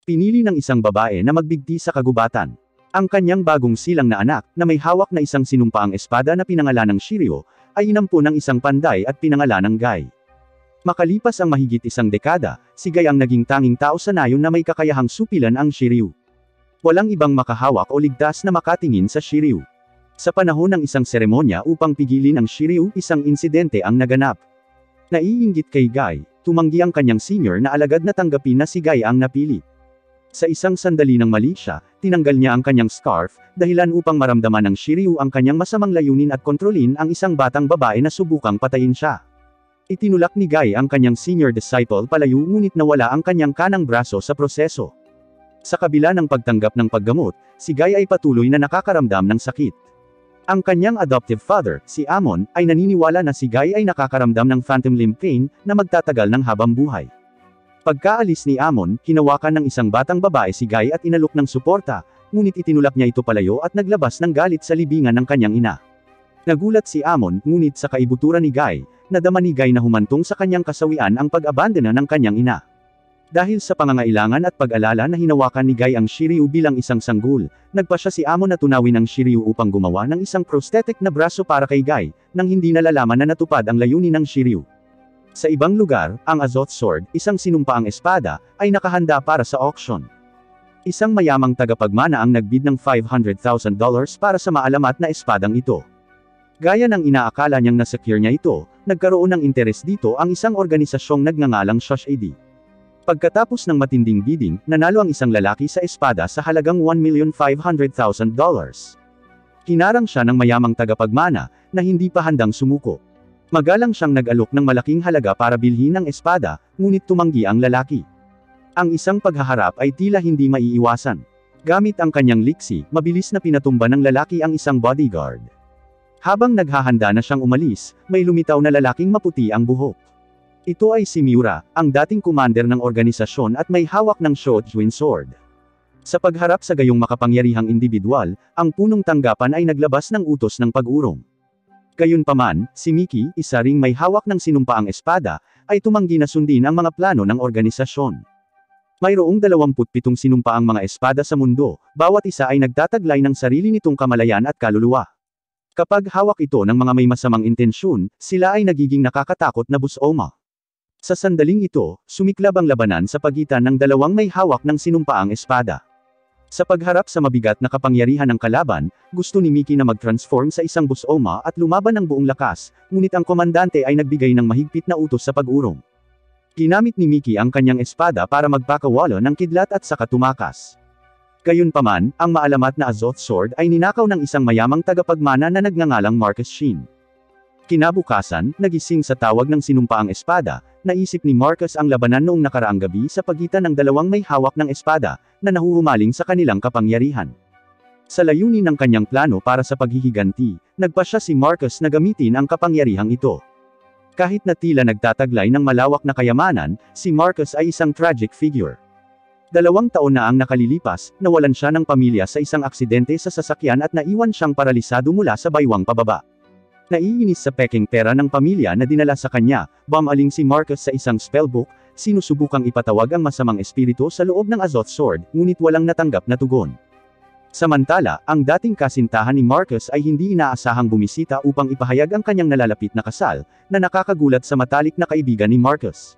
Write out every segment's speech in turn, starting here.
Pinili ng isang babae na magbigti sa kagubatan. Ang kanyang bagong silang na anak, na may hawak na isang sinumpaang espada na pinangalanang Shiryu, ay inampo ng isang panday at pinangalanang Guy. Makalipas ang mahigit isang dekada, si Guy ang naging tanging tao sa nayon na may kakayahang supilan ang Shiryu. Walang ibang makahawak o ligtas na makatingin sa Shiryu. Sa panahon ng isang seremonya upang pigilin ang Shiryu, isang insidente ang naganap. Naiinggit kay Guy, tumanggi ang kanyang senior na alagad na tanggapin na si Guy ang napili. Sa isang sandali ng mali siya, tinanggal niya ang kanyang scarf, dahilan upang maramdaman ng Shiryu ang kanyang masamang layunin at kontrolin ang isang batang babae na subukang patayin siya. Itinulak ni Guy ang kanyang senior disciple palayo ngunit nawala ang kanyang kanang braso sa proseso. Sa kabila ng pagtanggap ng paggamot, si Guy ay patuloy na nakakaramdam ng sakit. Ang kanyang adoptive father, si Amon, ay naniniwala na si Guy ay nakakaramdam ng phantom limb pain na magtatagal ng habang buhay. Pagkaalis ni Amon, hinawakan ng isang batang babae si Guy at inalok ng suporta, ngunit itinulak niya ito palayo at naglabas ng galit sa libingan ng kanyang ina. Nagulat si Amon, ngunit sa kaibuturan ni Guy, nadama ni Guy na humantong sa kanyang kasawian ang pag-abandona ng kanyang ina. Dahil sa pangangailangan at pag-alala na hinawakan ni Guy ang Shiryu bilang isang sanggol, nagpa siya si Amon na tunawin ang Shiryu upang gumawa ng isang prosthetic na braso para kay Guy, nang hindi nalalaman na natupad ang layunin ng Shiryu. Sa ibang lugar, ang Azoth Sword, isang sinumpaang espada, ay nakahanda para sa auction. Isang mayamang tagapagmana ang nagbid ng $500,000 para sa maalamat na espadang ito. Gaya ng inaakala niyang nasecure niya ito, nagkaroon ng interes dito ang isang organisasyong nagngangalang Shoshide. Pagkatapos ng matinding bidding, nanalo ang isang lalaki sa espada sa halagang $1,500,000. Hinarang siya ng mayamang tagapagmana, na hindi pa handang sumuko. Magalang siyang nag-alok ng malaking halaga para bilhin ang espada, ngunit tumanggi ang lalaki. Ang isang paghaharap ay tila hindi maiiwasan. Gamit ang kanyang liksi, mabilis na pinatumba ng lalaki ang isang bodyguard. Habang naghahanda na siyang umalis, may lumitaw na lalaking maputi ang buhok. Ito ay si Miura, ang dating commander ng organisasyon at may hawak ng Shoujin sword. Sa pagharap sa gayong makapangyarihang individual, ang punong tanggapan ay naglabas ng utos ng pag-urong. Gayunpaman, si Miki, isa ring may hawak ng sinumpaang espada, ay tumanggi na sundin ang mga plano ng organisasyon. Mayroong 27 sinumpaang mga espada sa mundo, bawat isa ay nagtataglay ng sarili nitong kamalayan at kaluluwa. Kapag hawak ito ng mga may masamang intensyon, sila ay nagiging nakakatakot na busoma. Sa sandaling ito, sumiklab ang labanan sa pagitan ng dalawang may hawak ng sinumpaang espada. Sa pagharap sa mabigat na kapangyarihan ng kalaban, gusto ni Miki na mag-transform sa isang busoma at lumaban ng buong lakas, ngunit ang komandante ay nagbigay ng mahigpit na utos sa pag-urong. Ginamit ni Miki ang kanyang espada para magpakawala ng kidlat at saka tumakas. Gayunpaman, ang maalamat na Azoth Sword ay ninakaw ng isang mayamang tagapagmana na nagngangalang Marcus Shin. Kinabukasan, nagising sa tawag ng sinumpaang espada, naisip ni Marcus ang labanan noong nakaraang gabi sa pagitan ng dalawang may hawak ng espada, na nahuhumaling sa kanilang kapangyarihan. Sa layunin ng kanyang plano para sa paghihiganti, nagpa siya si Marcus na gamitin ang kapangyarihang ito. Kahit na tila nagtataglay ng malawak na kayamanan, si Marcus ay isang tragic figure. 2 taon na ang nakalilipas, nawalan siya ng pamilya sa isang aksidente sa sasakyan at naiwan siyang paralisado mula sa baywang pababa. Naiinis sa peking pera ng pamilya na dinala sa kanya, bumaling si Marcus sa isang spellbook, sinusubukang ipatawag ang masamang espiritu sa loob ng Azoth Sword, ngunit walang natanggap na tugon. Samantala, ang dating kasintahan ni Marcus ay hindi inaasahang bumisita upang ipahayag ang kanyang nalalapit na kasal, na nakakagulat sa matalik na kaibigan ni Marcus.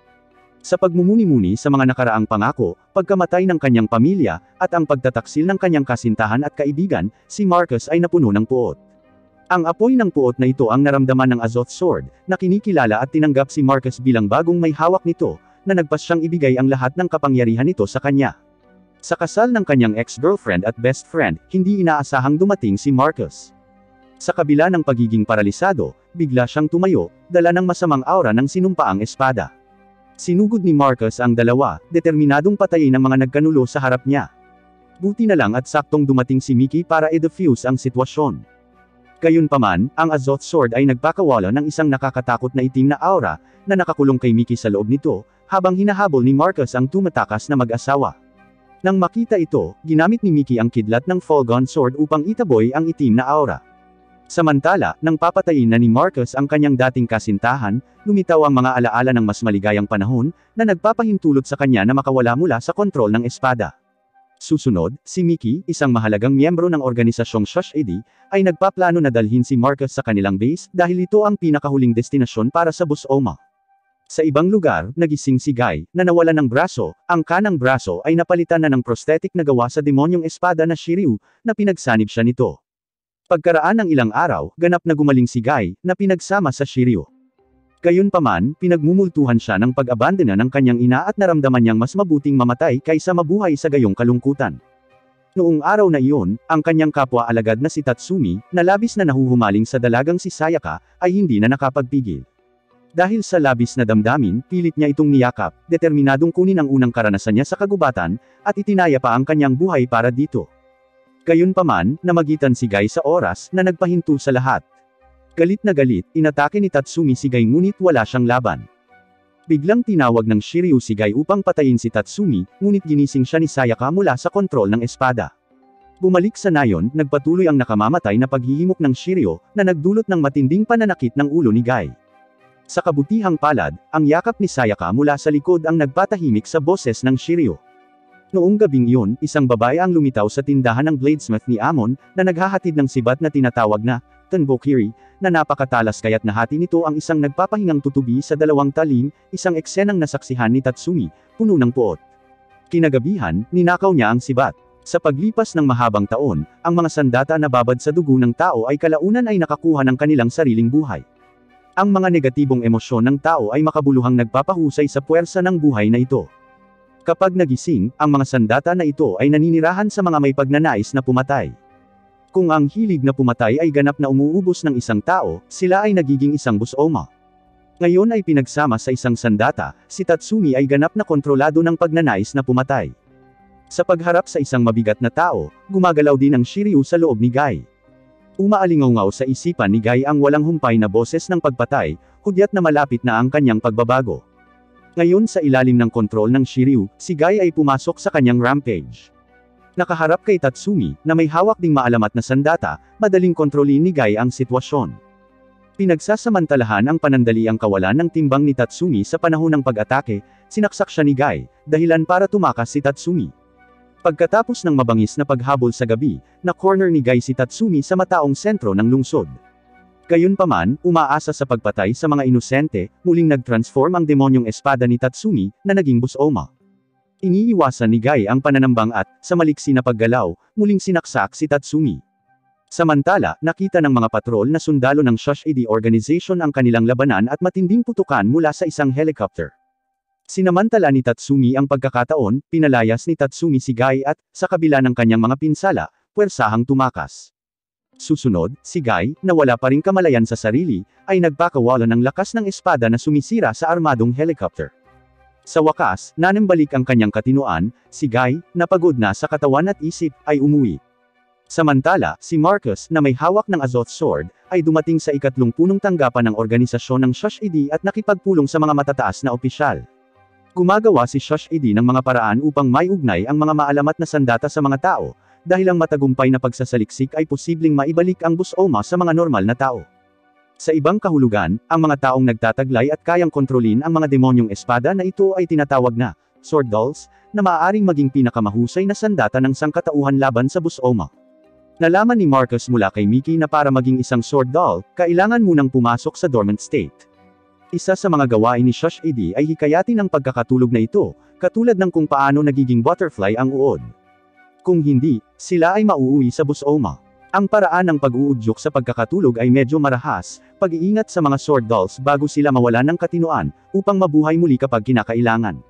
Sa pagmumuni-muni sa mga nakaraang pangako, pagkamatay ng kanyang pamilya, at ang pagtataksil ng kanyang kasintahan at kaibigan, si Marcus ay napuno ng puot. Ang apoy ng puot na ito ang naramdaman ng Azoth Sword, na kinikilala at tinanggap si Marcus bilang bagong may hawak nito, na nagpas siyang ibigay ang lahat ng kapangyarihan nito sa kanya. Sa kasal ng kanyang ex-girlfriend at best friend, hindi inaasahang dumating si Marcus. Sa kabila ng pagiging paralisado, bigla siyang tumayo, dala ng masamang aura ng sinumpaang espada. Sinugod ni Marcus ang dalawa, determinadong patayin ang mga nagkanulo sa harap niya. Buti na lang at saktong dumating si Miki para i-defuse ang sitwasyon. Gayunpaman, ang Azoth Sword ay nagpakawala ng isang nakakatakot na itim na aura, na nakakulong kay Miki sa loob nito, habang hinahabol ni Marcus ang tumatakas na mag-asawa. Nang makita ito, ginamit ni Miki ang kidlat ng Fulgon Sword upang itaboy ang itim na aura. Samantala, nang papatayin na ni Marcus ang kanyang dating kasintahan, lumitaw ang mga alaala ng mas maligayang panahon, na nagpapahintulot sa kanya na makawala mula sa kontrol ng espada. Susunod, si Mickey, isang mahalagang miyembro ng organisasyong Shush AD, ay nagpaplano na dalhin si Marcus sa kanilang base dahil ito ang pinakahuling destinasyon para sa Bus-Oma. Sa ibang lugar, nagising si Guy, na nawalan ng braso, ang kanang braso ay napalitan na ng prosthetic na gawa sa demonyong espada na Shiryu, na pinagsanib siya nito. Pagkaraan ng ilang araw, ganap na gumaling si Guy, na pinagsama sa Shiryu. Gayunpaman, pinagmumultuhan siya ng pag-abandona ng kanyang ina at naramdaman niyang mas mabuting mamatay kaysa mabuhay sa gayong kalungkutan. Noong araw na iyon, ang kanyang kapwa-alagad na si Tatsumi, na labis na nahuhumaling sa dalagang si Sayaka, ay hindi na nakapagpigil. Dahil sa labis na damdamin, pilit niya itong niyakap, determinadong kunin ang unang karanasan niya sa kagubatan, at itinaya pa ang kanyang buhay para dito. Gayunpaman, namagitan si Guy sa oras na nagpahinto sa lahat. Galit na galit, inatake ni Tatsumi si Guy ngunit wala siyang laban. Biglang tinawag ng Shiryu si Guy upang patayin si Tatsumi, ngunit ginising siya ni Sayaka mula sa kontrol ng espada. Bumalik sa nayon, nagpatuloy ang nakamamatay na paghihimok ng Shiryu, na nagdulot ng matinding pananakit ng ulo ni Guy. Sa kabutihang palad, ang yakap ni Sayaka mula sa likod ang nagpatahimik sa boses ng Shiryu. Noong gabing iyon, isang babae ang lumitaw sa tindahan ng bladesmith ni Amon, na naghahatid ng sibat na tinatawag na Tenbokiri, na napakatalas kaya't nahati nito ang isang nagpapahingang tutubi sa dalawang talim, isang eksenang nasaksihan ni Tatsumi, puno ng puot. Kinagabihan, ninakaw niya ang sibat. Sa paglipas ng mahabang taon, ang mga sandata na babad sa dugo ng tao ay kalaunan ay nakakuha ng kanilang sariling buhay. Ang mga negatibong emosyon ng tao ay makabuluhang nagpapahusay sa puwersa ng buhay na ito. Kapag nagising, ang mga sandata na ito ay naninirahan sa mga may pagnanais na pumatay. Kung ang hilig na pumatay ay ganap na umuubos ng isang tao, sila ay nagiging isang Bus-Oma. Ngayon ay pinagsama sa isang sandata, si Tatsumi ay ganap na kontrolado ng pagnanais na pumatay. Sa pagharap sa isang mabigat na tao, gumagalaw din ang Shiryu sa loob ni Guy. Umaalingaw sa isipan ni Guy ang walang humpay na boses ng pagpatay, hudyat na malapit na ang kanyang pagbabago. Ngayon sa ilalim ng kontrol ng Shiryu, si Guy ay pumasok sa kanyang rampage. Nakaharap kay Tatsumi, na may hawak ding maalamat na sandata, madaling kontrolin ni Guy ang sitwasyon. Pinagsasamantalahan ang panandaliang kawalan ng timbang ni Tatsumi sa panahon ng pag-atake, sinaksak siya ni Guy, dahilan para tumakas si Tatsumi. Pagkatapos ng mabangis na paghabol sa gabi, na-corner ni Guy si Tatsumi sa mataong sentro ng lungsod. Gayunpaman, umaasa sa pagpatay sa mga inosente, muling nag-transform ang demonyong espada ni Tatsumi, na naging Bus-Oma. Iniiwasan ni Guy ang pananambang at, sa maliksi na paggalaw, muling sinaksak si Tatsumi. Samantala, nakita ng mga patrol na sundalo ng Shush AD Organization ang kanilang labanan at matinding putukan mula sa isang helicopter. Sinamantala ni Tatsumi ang pagkakataon, pinalayas ni Tatsumi si Guy at, sa kabila ng kanyang mga pinsala, puwersahang tumakas. Susunod, si Guy, na wala pa ring kamalayan sa sarili, ay nagpakawala ng lakas ng espada na sumisira sa armadong helicopter. Sa wakas, nanembalik ang kanyang katinoan, si Guy, na pagod na sa katawan at isip, ay umuwi. Samantala, si Marcus, na may hawak ng Azoth Sword, ay dumating sa ikatlong punong tanggapan ng organisasyon ng Shush AD at nakipagpulong sa mga matataas na opisyal. Gumagawa si Shush AD ng mga paraan upang maiugnay ang mga maalamat na sandata sa mga tao, dahil ang matagumpay na pagsasaliksik ay posibleng maibalik ang Bus-Oma sa mga normal na tao. Sa ibang kahulugan, ang mga taong nagtataglay at kayang kontrolin ang mga demonyong espada na ito ay tinatawag na Sword Dolls, na maaaring maging pinakamahusay na sandata ng sangkatauhan laban sa Bus-Oma. Nalaman ni Marcus mula kay Mickey na para maging isang Sword Doll, kailangan munang pumasok sa dormant state. Isa sa mga gawain ni Shush AD ay hikayatin ang pagkakatulog na ito, katulad ng kung paano nagiging butterfly ang uod. Kung hindi, sila ay mauuwi sa Bus-Oma. Ang paraan ng pag-uudyok sa pagkakatulog ay medyo marahas, pag-iingat sa mga Sword Dolls bago sila mawalan ng katinoan, upang mabuhay muli kapag kinakailangan.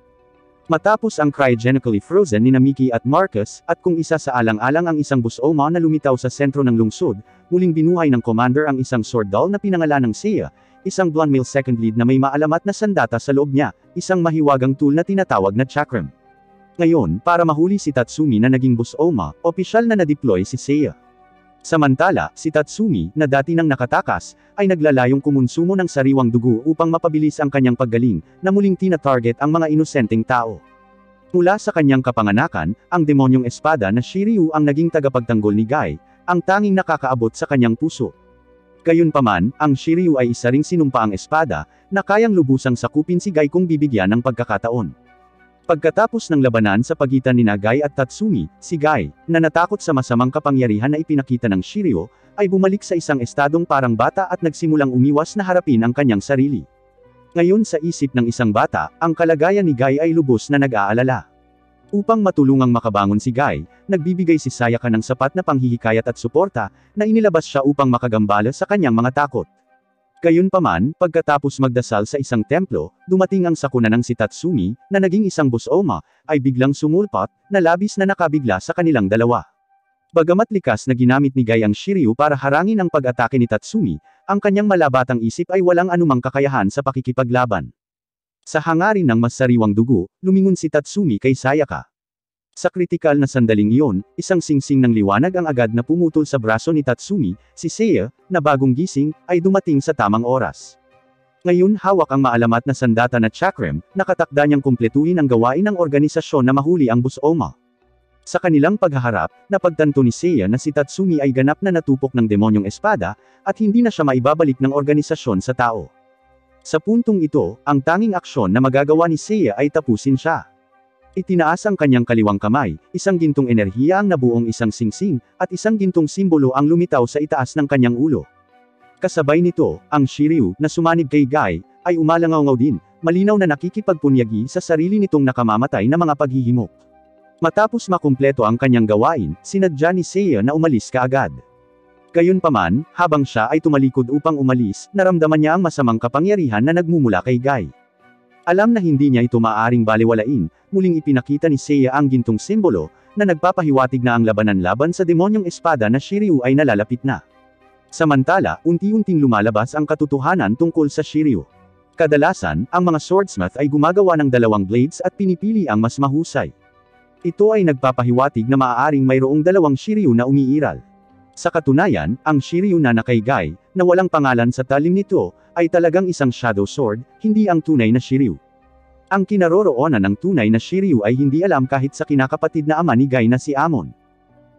Matapos ang cryogenically frozen ni Mickey at Marcus, at kung isa sa alang-alang ang isang Bus-Oma na lumitaw sa sentro ng lungsod, muling binuhay ng Commander ang isang Sword Doll na pinangalan ng Seiya, isang blonde male second lead na may maalamat na sandata sa loob niya, isang mahiwagang tool na tinatawag na Chakram. Ngayon, para mahuli si Tatsumi na naging Bus-Oma, opisyal na na-deploy si Seiya. Samantala, si Tatsumi, na dati nang nakatakas, ay naglalayong kumonsumo ng sariwang dugo upang mapabilis ang kanyang paggaling, na muling tina-target ang mga inosenteng tao. Mula sa kanyang kapanganakan, ang demonyong espada na Shiryu ang naging tagapagtanggol ni Guy, ang tanging nakakaabot sa kanyang puso. Gayunpaman, ang Shiryu ay isa ring sinumpaang espada, na kayang lubusang sakupin si Guy kung bibigyan ng pagkakataon. Pagkatapos ng labanan sa pagitan ni Guy at Tatsumi, si Guy, na natakot sa masamang kapangyarihan na ipinakita ng Shiryu, ay bumalik sa isang estadong parang bata at nagsimulang umiwas na harapin ang kanyang sarili. Ngayon sa isip ng isang bata, ang kalagayan ni Guy ay lubos na nag-aalala. Upang matulungang makabangon si Guy, nagbibigay si Sayaka ng sapat na panghihikayat at suporta, na inilabas siya upang makagambala sa kanyang mga takot. Gayunpaman, pagkatapos magdasal sa isang templo, dumating ang sakuna ng si Tatsumi, na naging isang Busoma, ay biglang sumulpot, na labis na nakabigla sa kanilang dalawa. Bagamat likas na ginamit ni Guy ang Shiryu para harangin ang pag-atake ni Tatsumi, ang kanyang malabatang isip ay walang anumang kakayahan sa pakikipaglaban. Sa hangarin ng mas sariwang dugo, lumingon si Tatsumi kay Sayaka. Sa kritikal na sandaling iyon, isang singsing ng liwanag ang agad na pumutol sa braso ni Tatsumi, si Seiya, na bagong gising, ay dumating sa tamang oras. Ngayon hawak ang maalamat na sandata na Chakram, nakatakda niyang kumpletuhin ang gawain ng organisasyon na mahuli ang Busoma. Sa kanilang paghaharap, napagtanto ni Seiya na si Tatsumi ay ganap na natupok ng demonyong espada, at hindi na siya maibabalik ng organisasyon sa tao. Sa puntong ito, ang tanging aksyon na magagawa ni Seiya ay tapusin siya. Itinaas ang kanyang kaliwang kamay, isang gintong enerhiya ang nabuong isang singsing, at isang gintong simbolo ang lumitaw sa itaas ng kanyang ulo. Kasabay nito, ang Shiryu, na sumanib kay Guy, ay umalangaw din, malinaw na nakikipagpunyagi sa sarili nitong nakamamatay na mga paghihimok. Matapos makumpleto ang kanyang gawain, sinadya ni Seiya na umalis kaagad. Gayunpaman, habang siya ay tumalikod upang umalis, naramdaman niya ang masamang kapangyarihan na nagmumula kay Guy. Alam na hindi niya ito maaaring baliwalain, muling ipinakita ni Seiya ang gintong simbolo, na nagpapahiwatig na ang labanan laban sa demonyong espada na Shiryu ay nalalapit na. Samantala, unti-unting lumalabas ang katotohanan tungkol sa Shiryu. Kadalasan, ang mga swordsmith ay gumagawa ng dalawang blades at pinipili ang mas mahusay. Ito ay nagpapahiwatig na maaaring mayroong dalawang Shiryu na umiiral. Sa katunayan, ang Shiryu na kay Guy, na walang pangalan sa talim nito, ay talagang isang shadow sword, hindi ang tunay na Shiryu. Ang kinaroroonan ng tunay na Shiryu ay hindi alam kahit sa kinakapatid na ama ni Guy na si Amon.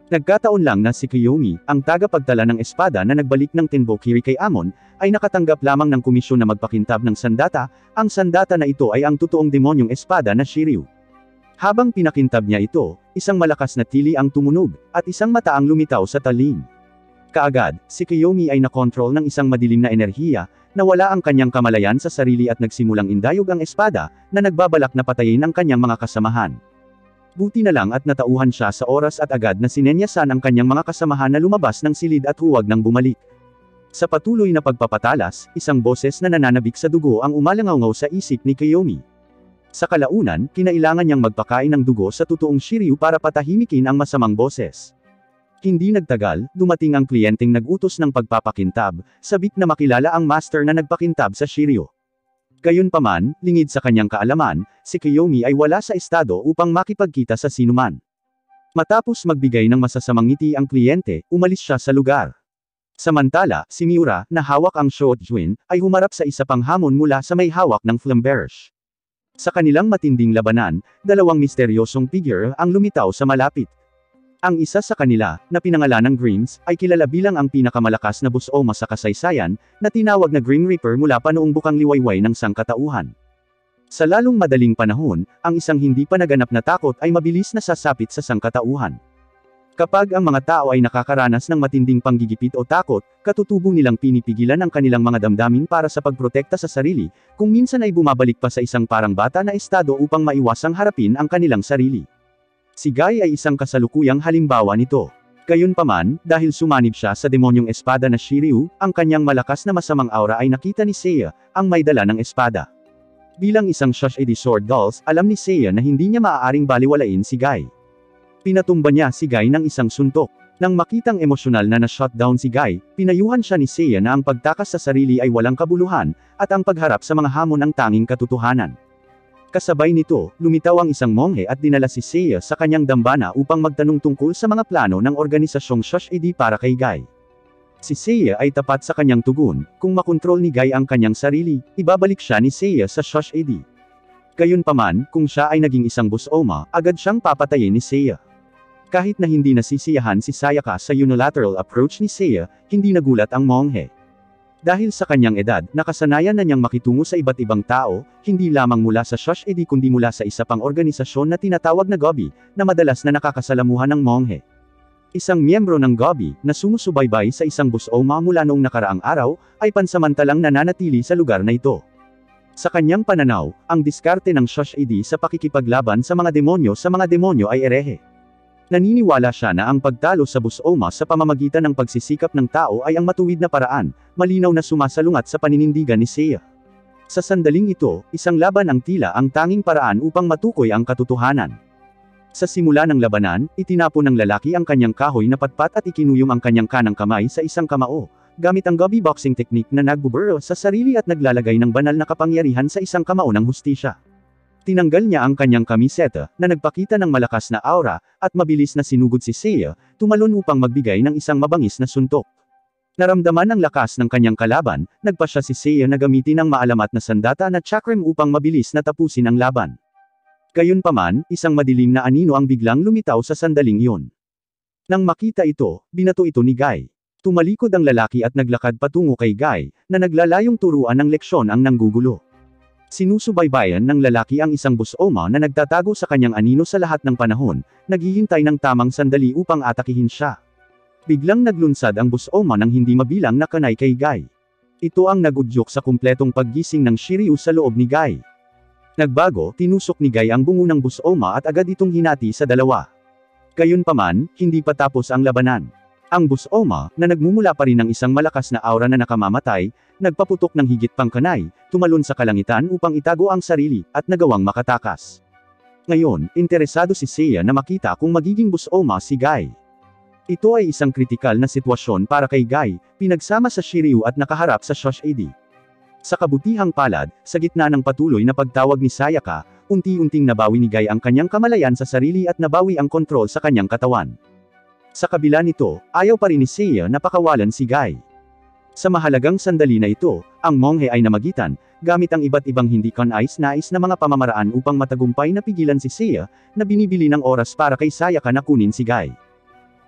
Nagkataon lang na si Kiyomi, ang tagapagtala ng espada na nagbalik ng Tenbokiri kay Amon, ay nakatanggap lamang ng komisyon na magpakintab ng sandata, ang sandata na ito ay ang totoong demonyong espada na Shiryu. Habang pinakintab niya ito, isang malakas na tili ang tumunog, at isang mata ang lumitaw sa talim. Kaagad, si Kiyomi ay nakontrol ng isang madilim na enerhiya, nawala ang kanyang kamalayan sa sarili at nagsimulang indayog ang espada, na nagbabalak na patayin ang kanyang mga kasamahan. Buti na lang at natauhan siya sa oras at agad na sinenyasan ang kanyang mga kasamahan na lumabas ng silid at huwag nang bumalik. Sa patuloy na pagpapatalas, isang boses na nananabik sa dugo ang umalangaw sa isip ni Kiyomi. Sa kalaunan, kinailangan niyang magpakain ng dugo sa totoong Shiryu para patahimikin ang masamang boses. Hindi nagtagal, dumating ang kliyenteng nag-utos ng pagpapakintab, sabik na makilala ang master na nagpakintab sa Shiryu. Gayunpaman, lingid sa kanyang kaalaman, si Kiyomi ay wala sa estado upang makipagkita sa sinuman. Matapos magbigay ng masasamang ngiti ang kliyente, umalis siya sa lugar. Samantala, si Miura, na hawak ang Shoujin, ay humarap sa isa pang hamon mula sa may hawak ng Flamberge. Sa kanilang matinding labanan, dalawang misteryosong figure ang lumitaw sa malapit. Ang isa sa kanila, na pinangalan ng Grims, ay kilala bilang ang pinakamalakas na Busoma sa kasaysayan, na tinawag na Grim Reaper mula pa noong bukang liwayway ng sangkatauhan. Sa lalong madaling panahon, ang isang hindi pa naganap na takot ay mabilis na sasapit sa sangkatauhan. Kapag ang mga tao ay nakakaranas ng matinding panggigipit o takot, katutubo nilang pinipigilan ang kanilang mga damdamin para sa pagprotekta sa sarili, kung minsan ay bumabalik pa sa isang parang bata na estado upang maiwasang harapin ang kanilang sarili. Si Guy ay isang kasalukuyang halimbawa nito. Gayunpaman, dahil sumanib siya sa demonyong espada na Shiryu, ang kanyang malakas na masamang aura ay nakita ni Seiya, ang may dala ng espada. Bilang isang Shoshide Sword Dolls, alam ni Seiya na hindi niya maaaring baliwalain si Guy. Pinatumba niya si Guy ng isang suntok. Nang makitang emosyonal na na-shutdown si Guy, pinayuhan siya ni Seiya na ang pagtakas sa sarili ay walang kabuluhan, at ang pagharap sa mga hamon ang tanging katotohanan. Kasabay nito, lumitaw ang isang monghe at dinala si Seiya sa kanyang dambana upang magtanong tungkol sa mga plano ng organisasyong Shoshide para kay Guy. Si Seiya ay tapat sa kanyang tugon, kung makontrol ni Guy ang kanyang sarili, ibabalik siya ni Seiya sa Shoshide. Gayunpaman, kung siya ay naging isang Busoma, agad siyang papatayin ni Seiya. Kahit na hindi nasisiyahan si Sayaka sa unilateral approach ni Seiya, hindi nagulat ang monghe. Dahil sa kanyang edad, nakasanayan na niyang makitungo sa iba't ibang tao, hindi lamang mula sa Shosh'edi kundi mula sa isa pang organisasyon na tinatawag na Gobi, na madalas na nakakasalamuhan ng monghe. Isang miyembro ng Gobi, na sumusubaybay sa isang busoma mula noong nakaraang araw, ay pansamantalang nananatili sa lugar na ito. Sa kanyang pananaw, ang diskarte ng Shosh'edi sa pakikipaglaban sa mga demonyo ay erehe. Naniniwala siya na ang pagtalo sa busoma sa pamamagitan ng pagsisikap ng tao ay ang matuwid na paraan, malinaw na sumasalungat sa paninindigan ni Seiya. Sa sandaling ito, isang laban ang tila ang tanging paraan upang matukoy ang katotohanan. Sa simula ng labanan, itinapon ng lalaki ang kanyang kahoy na patpat at ikinuyom ang kanyang kanang kamay sa isang kamao, gamit ang Gobi boxing technique na nagbuburro sa sarili at naglalagay ng banal na kapangyarihan sa isang kamao ng hustisya. Tinanggal niya ang kanyang kamiseta, na nagpakita ng malakas na aura, at mabilis na sinugod si Seiya, tumalon upang magbigay ng isang mabangis na suntok. Naramdaman ang lakas ng kanyang kalaban, nagpasya si Seiya na gamitin ang maalamat na sandata na chakram upang mabilis na tapusin ang laban. Gayunpaman, isang madilim na anino ang biglang lumitaw sa sandaling iyon. Nang makita ito, binato ito ni Guy. Tumalikod ang lalaki at naglakad patungo kay Guy, na naglalayong turuan ng leksyon ang nanggugulo. Sinusubaybayan ng lalaki ang isang busoma na nagtatago sa kanyang anino sa lahat ng panahon, naghihintay ng tamang sandali upang atakihin siya. Biglang naglunsad ang busoma nang hindi mabilang na kanay kay Guy. Ito ang nagudyok sa kumpletong paggising ng Shiryu sa loob ni Guy. Nagbago, tinusok ni Guy ang bungo ng busoma at agad itong hinati sa dalawa. Gayunpaman, hindi pa tapos ang labanan. Ang busoma, na nagmumula pa rin ng isang malakas na aura na nakamamatay, nagpaputok ng higit pang kanay, tumalon sa kalangitan upang itago ang sarili, at nagawang makatakas. Ngayon, interesado si Seiya na makita kung magiging busoma si Guy. Ito ay isang kritikal na sitwasyon para kay Guy, pinagsama sa Shiryu at nakaharap sa Shosh'edi. Sa kabutihang palad, sa gitna ng patuloy na pagtawag ni Sayaka, unti-unting nabawi ni Guy ang kanyang kamalayan sa sarili at nabawi ang kontrol sa kanyang katawan. Sa kabila nito, ayaw pa rin ni Seiya na pakawalan si Guy. Sa mahalagang sandali na ito, ang monghe ay namagitan, gamit ang iba't ibang hindi kanais na mga pamamaraan upang matagumpay na pigilan si Seiya, na binibili ng oras para kay Sayaka na kunin si Guy.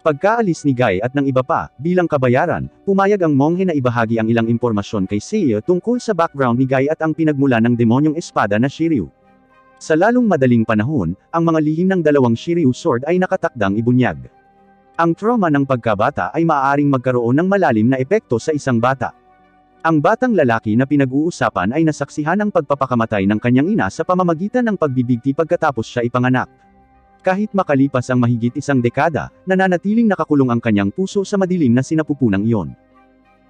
Pagkaalis ni Guy at ng iba pa, bilang kabayaran, pumayag ang monghe na ibahagi ang ilang impormasyon kay Seiya tungkol sa background ni Guy at ang pinagmula ng demonyong espada na Shiryu. Sa lalong madaling panahon, ang mga lihim ng dalawang Shiryu sword ay nakatakdang ibunyag. Ang trauma ng pagkabata ay maaaring magkaroon ng malalim na epekto sa isang bata. Ang batang lalaki na pinag-uusapan ay nasaksihan ang pagpapakamatay ng kanyang ina sa pamamagitan ng pagbibigti pagkatapos siya ipanganak. Kahit makalipas ang mahigit isang dekada, nananatiling nakakulong ang kanyang puso sa madilim na sinapupunang iyon.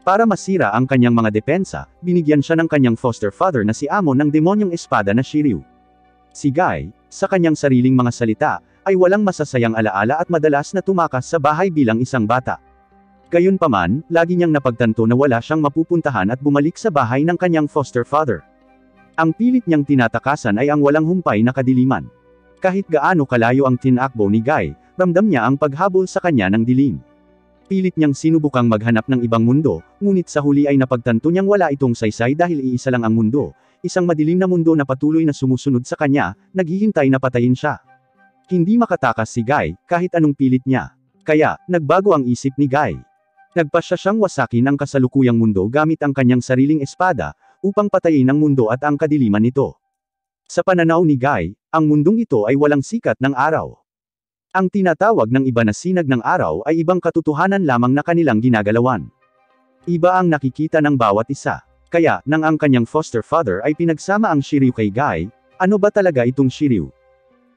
Para masira ang kanyang mga depensa, binigyan siya ng kanyang foster father na si Amon ng demonyong espada na Shiryu. Si Guy, sa kanyang sariling mga salita, ay walang masasayang alaala at madalas na tumakas sa bahay bilang isang bata. Gayunpaman, lagi niyang napagtanto na wala siyang mapupuntahan at bumalik sa bahay ng kanyang foster father. Ang pilit niyang tinatakasan ay ang walang humpay na kadiliman. Kahit gaano kalayo ang tinakbo ni Guy, ramdam niya ang paghabol sa kanya ng dilim. Pilit niyang sinubukang maghanap ng ibang mundo, ngunit sa huli ay napagtanto niyang wala itong saysay dahil iisa lang ang mundo, isang madilim na mundo na patuloy na sumusunod sa kanya, naghihintay na patayin siya. Hindi makatakas si Guy, kahit anong pilit niya. Kaya, nagbago ang isip ni Guy. Nagpasya siyang wasakin ang kasalukuyang mundo gamit ang kanyang sariling espada, upang patayin ang mundo at ang kadiliman nito. Sa pananaw ni Guy, ang mundong ito ay walang sikat ng araw. Ang tinatawag ng iba na sinag ng araw ay ibang katotohanan lamang na kanilang ginagalawan. Iba ang nakikita ng bawat isa. Kaya, nang ang kanyang foster father ay pinagsama ang Shiryu kay Guy, ano ba talaga itong Shiryu?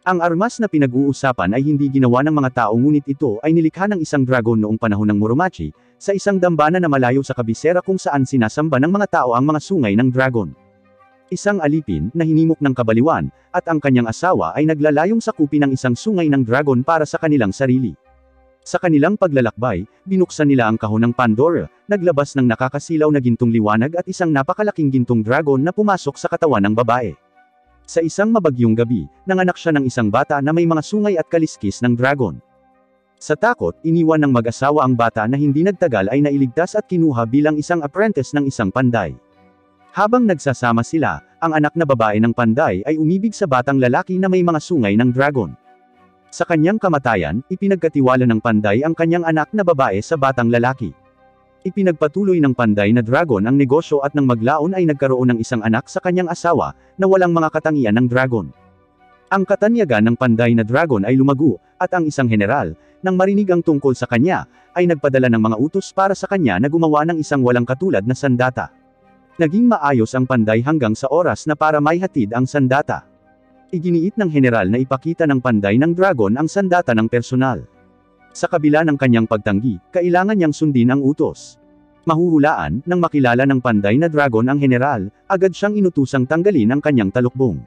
Ang armas na pinag-uusapan ay hindi ginawa ng mga tao ngunit ito ay nilikha ng isang dragon noong panahon ng Muromachi, sa isang dambana na malayo sa kabisera kung saan sinasamba ng mga tao ang mga sungay ng dragon. Isang alipin, na hinimok ng kabaliwan, at ang kanyang asawa ay naglalayong sakupin ng isang sungay ng dragon para sa kanilang sarili. Sa kanilang paglalakbay, binuksan nila ang kahon ng Pandora, naglabas ng nakakasilaw na gintong liwanag at isang napakalaking gintong dragon na pumasok sa katawan ng babae. Sa isang mabagyong gabi, nanganak siya ng isang bata na may mga sungay at kaliskis ng dragon. Sa takot, iniwan ng mag-asawa ang bata na hindi nagtagal ay nailigtas at kinuha bilang isang apprentice ng isang panday. Habang nagsasama sila, ang anak na babae ng panday ay umibig sa batang lalaki na may mga sungay ng dragon. Sa kanyang kamatayan, ipinagkatiwala ng panday ang kanyang anak na babae sa batang lalaki. Ipinagpatuloy ng panday na dragon ang negosyo at nang maglaon ay nagkaroon ng isang anak sa kanyang asawa, na walang mga katangian ng dragon. Ang katanyagan ng panday na dragon ay lumago, at ang isang general, nang marinig ang tungkol sa kanya, ay nagpadala ng mga utos para sa kanya na gumawa ng isang walang katulad na sandata. Naging maayos ang panday hanggang sa oras na para maihatid ang sandata. Iginiit ng general na ipakita ng panday ng dragon ang sandata ng personal. Sa kabila ng kanyang pagtanggi, kailangan niyang sundin ang utos. Mahuhulaan, nang makilala ng panday na dragon ang general, agad siyang inutusang tanggalin ang kanyang talukbong.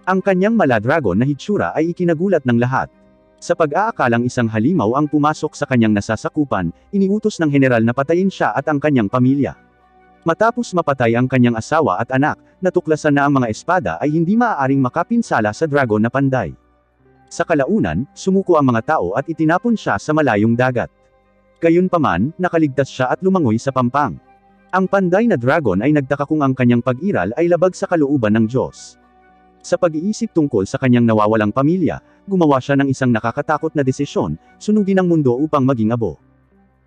Ang kanyang mala-dragon na hitsura ay ikinagulat ng lahat. Sa pag-aakalang isang halimaw ang pumasok sa kanyang nasasakupan, iniutos ng general na patayin siya at ang kanyang pamilya. Matapos mapatay ang kanyang asawa at anak, natuklasan na ang mga espada ay hindi maaaring makapinsala sa dragon na panday. Sa kalaunan, sumuko ang mga tao at itinapon siya sa malayong dagat. Gayunpaman, nakaligtas siya at lumangoy sa pampang. Ang panday na dragon ay nagtaka kung ang kanyang pag-iral ay labag sa kalooban ng Diyos. Sa pag-iisip tungkol sa kanyang nawawalang pamilya, gumawa siya ng isang nakakatakot na desisyon, sunugin ang mundo upang maging abo.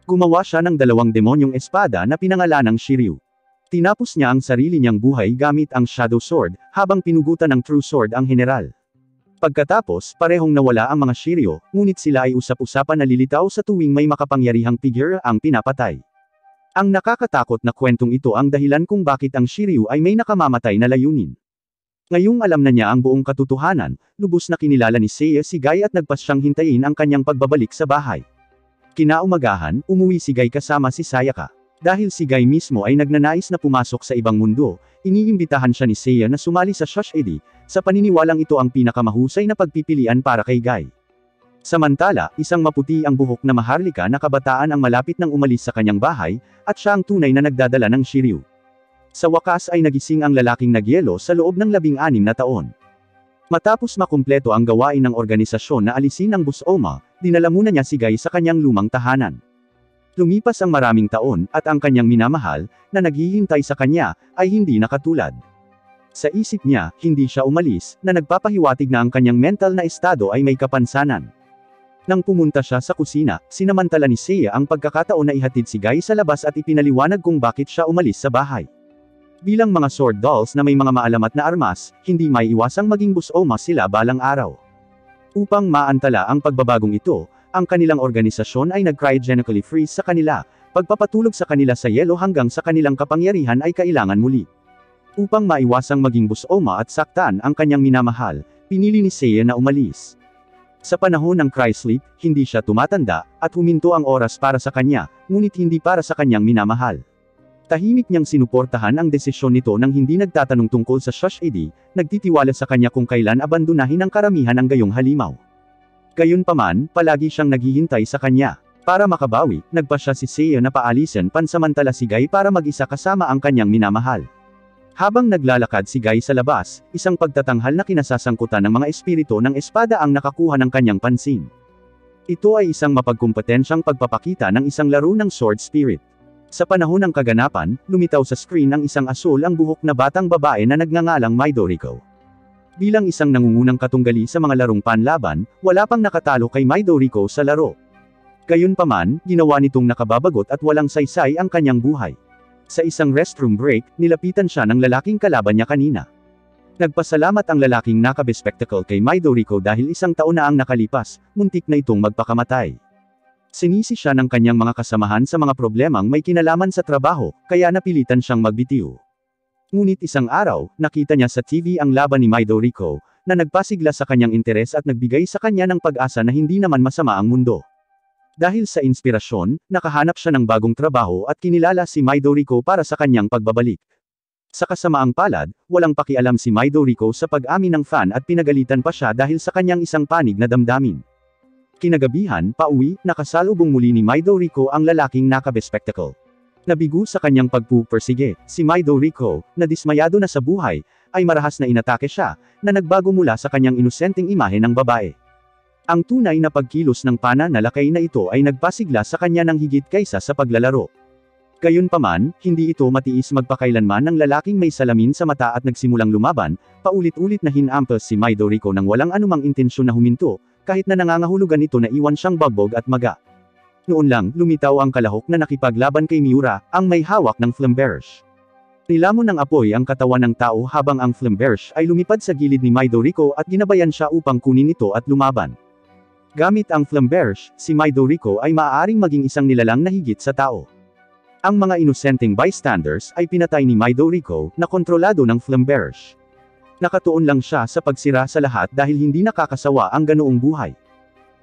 Gumawa siya ng 2 demonyong espada na pinangalanang Shiryu. Tinapos niya ang sarili niyang buhay gamit ang Shadow Sword, habang pinugutan ng True Sword ang general. Pagkatapos, parehong nawala ang mga Shiryu, ngunit sila ay usap-usapan na lilitaw sa tuwing may makapangyarihang figure ang pinapatay. Ang nakakatakot na kwentong ito ang dahilan kung bakit ang Shiryu ay may nakamamatay na layunin. Ngayong alam na niya ang buong katotohanan, lubos na kinilala ni Seiya si Guy at nagpasyang hintayin ang kanyang pagbabalik sa bahay. Kinaumagahan, umuwi si Guy kasama si Sayaka. Dahil si Guy mismo ay nagnanais na pumasok sa ibang mundo, iniimbitahan siya ni Seiya na sumali sa Shoshide, sa paniniwalang ito ang pinakamahusay na pagpipilian para kay Guy. Samantala, isang maputi ang buhok na maharlika na kabataan ang malapit nang umalis sa kanyang bahay, at siya ang tunay na nagdadala ng Shiryu. Sa wakas ay nagising ang lalaking nagyelo sa loob ng 16 na taon. Matapos makumpleto ang gawain ng organisasyon na alisin ang Busoma, dinala muna niya si Guy sa kanyang lumang tahanan. Lumipas ang maraming taon, at ang kanyang minamahal, na naghihintay sa kanya, ay hindi nakatulad. Sa isip niya, hindi siya umalis, na nagpapahiwatig na ang kanyang mental na estado ay may kapansanan. Nang pumunta siya sa kusina, sinamantala ni Seiya ang pagkakataon na ihatid si Guy sa labas at ipinaliwanag kung bakit siya umalis sa bahay. Bilang mga sword dolls na may mga maalamat na armas, hindi maiiwasang maging Busoma sila balang araw. Upang maantala ang pagbabagong ito, ang kanilang organisasyon ay nag-cryogenically freeze sa kanila, pagpapatulog sa kanila sa yelo hanggang sa kanilang kapangyarihan ay kailangan muli. Upang maiwasang maging Busoma at saktan ang kanyang minamahal, pinili ni Seiya na umalis. Sa panahon ng cryosleep, hindi siya tumatanda, at huminto ang oras para sa kanya, ngunit hindi para sa kanyang minamahal. Tahimik niyang sinuportahan ang desisyon nito nang hindi nagtatanong tungkol sa Shoshide, nagtitiwala sa kanya kung kailan abandonahin ang karamihan ng gayong halimaw. Gayunpaman, palagi siyang naghihintay sa kanya. Para makabawi, nagpasya si Seiya na paalisin pansamantala si Guy para mag-isa kasama ang kanyang minamahal. Habang naglalakad si Guy sa labas, isang pagtatanghal na kinasasangkutan ng mga espiritu ng espada ang nakakuha ng kanyang pansin. Ito ay isang mapagkumpetensyang pagpapakita ng isang laro ng sword spirit. Sa panahon ng kaganapan, lumitaw sa screen ng isang asul ang buhok na batang babae na nagngangalang Midoriko. Bilang isang nangungunang katunggali sa mga larong panlaban, wala pang nakatalo kay Midoriko sa laro. Gayunpaman, ginawa nitong nakababagot at walang saysay ang kanyang buhay. Sa isang restroom break, nilapitan siya ng lalaking kalaban niya kanina. Nagpasalamat ang lalaking nakabe-spectacle kay Midoriko dahil 1 taon na ang nakalipas, muntik na itong magpakamatay. Sinisi siya ng kanyang mga kasamahan sa mga problemang may kinalaman sa trabaho, kaya napilitan siyang magbitiw. Ngunit isang araw, nakita niya sa TV ang laban ni Midoriko, na nagpasigla sa kanyang interes at nagbigay sa kanya ng pag-asa na hindi naman masama ang mundo. Dahil sa inspirasyon, nakahanap siya ng bagong trabaho at kinilala si Midoriko para sa kanyang pagbabalik. Sa kasamaang palad, walang pakialam si Midoriko sa pag-amin ng fan at pinagalitan pa siya dahil sa kanyang isang panig na damdamin. Kinagabihan, pauwi, nakasalubong muli ni Midoriko ang lalaking nakabe-spectacle. Nabigo sa kanyang pagpupursige, si Midoriko, na dismayado na sa buhay, ay marahas na inatake siya, na nagbago mula sa kanyang inosenteng imahe ng babae. Ang tunay na pagkilos ng pananalakay na ito ay nagpasigla sa kanya ng higit kaysa sa paglalaro. Gayunpaman, hindi ito matiis magpakailanman ng lalaking may salamin sa mata at nagsimulang lumaban, paulit-ulit na hinampas si Midoriko nang walang anumang intensyon na huminto, kahit na nangangahulugan ito na iwan siyang bagbog at maga. Noon lang, lumitaw ang kalahok na nakipaglaban kay Miura, ang may hawak ng flamberge. Nilamon ng apoy ang katawan ng tao habang ang flamberge ay lumipad sa gilid ni Midoriko at ginabayan siya upang kunin ito at lumaban. Gamit ang flamberge, si Midoriko ay maaaring maging isang nilalang na higit sa tao. Ang mga inosenteng bystanders ay pinatay ni Midoriko na kontrolado ng flamberge. Nakatuon lang siya sa pagsira sa lahat dahil hindi nakakasawa ang ganoong buhay.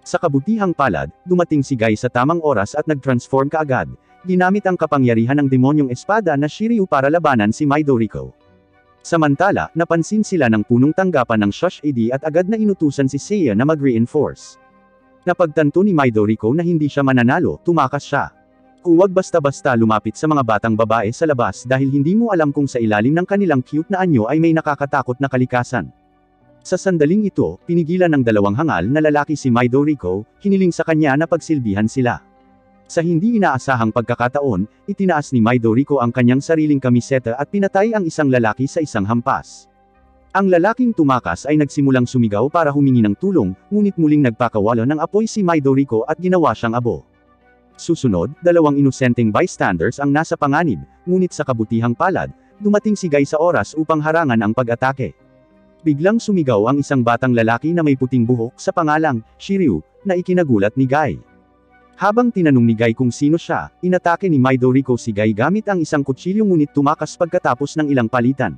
Sa kabutihang palad, dumating si Guy sa tamang oras at nag-transform kaagad, ginamit ang kapangyarihan ng demonyong espada na Shiryu para labanan si Midoriko. Samantala, napansin sila ng punong tanggapan ng Shoshide at agad na inutusan si Seiya na mag-reinforce. Napagtanto ni Midoriko na hindi siya mananalo, tumakas siya. Huwag basta-basta lumapit sa mga batang babae sa labas dahil hindi mo alam kung sa ilalim ng kanilang cute na anyo ay may nakakatakot na kalikasan. Sa sandaling ito, pinigilan ng dalawang hangal na lalaki si Midoriko, hiniling sa kanya na pagsilbihan sila. Sa hindi inaasahang pagkakataon, itinaas ni Midoriko ang kanyang sariling kamiseta at pinatay ang isang lalaki sa isang hampas. Ang lalaking tumakas ay nagsimulang sumigaw para humingi ng tulong, ngunit muling nagpakawala ng apoy si Midoriko at ginawa siyang abo. Susunod, dalawang inosenteng bystanders ang nasa panganib, ngunit sa kabutihang palad, dumating si Guy sa oras upang harangan ang pag-atake. Biglang sumigaw ang isang batang lalaki na may puting buhok sa pangalang Shiryu, na ikinagulat ni Guy. Habang tinanong ni Guy kung sino siya, inatake ni Midoriko si Guy gamit ang isang kutsilyo ngunit tumakas pagkatapos ng ilang palitan.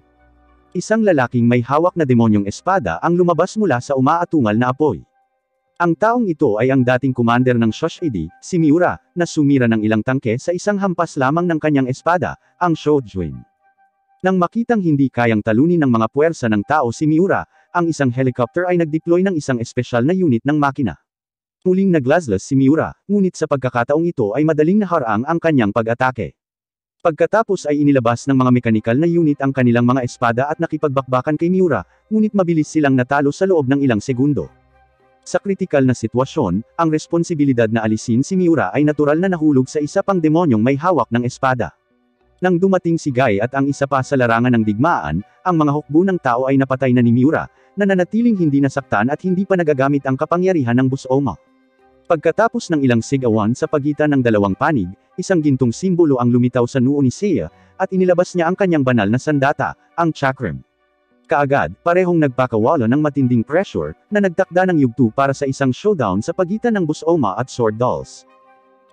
Isang lalaking may hawak na demonyong espada ang lumabas mula sa umaatungal na apoy. Ang taong ito ay ang dating commander ng Shoshide, si Miura, na sumira ng ilang tangke sa isang hampas lamang ng kanyang espada, ang Shojin. Nang makitang hindi kayang talunin ng mga puwersa ng tao si Miura, ang isang helicopter ay nag-deploy ng isang espesyal na unit ng makina. Muling naglaslas si Miura, ngunit sa pagkakataong ito ay madaling naharang ang kanyang pag-atake. Pagkatapos ay inilabas ng mga mekanikal na unit ang kanilang mga espada at nakipagbakbakan kay Miura, ngunit mabilis silang natalo sa loob ng ilang segundo. Sa kritikal na sitwasyon, ang responsibilidad na alisin si Miura ay natural na nahulog sa isa pang demonyong may hawak ng espada. Nang dumating si Guy at ang isa pa sa larangan ng digmaan, ang mga hukbo ng tao ay napatay na ni Miura, na nanatiling hindi nasaktan at hindi pa nagagamit ang kapangyarihan ng Busoma. Pagkatapos ng ilang sigawan sa pagitan ng dalawang panig, isang gintong simbolo ang lumitaw sa noo ni Seiya, at inilabas niya ang kanyang banal na sandata, ang chakram. Kaagad, parehong nagpakawala ng matinding pressure, na nagtakda ng yugto para sa isang showdown sa pagitan ng Busoma at Sword Dolls.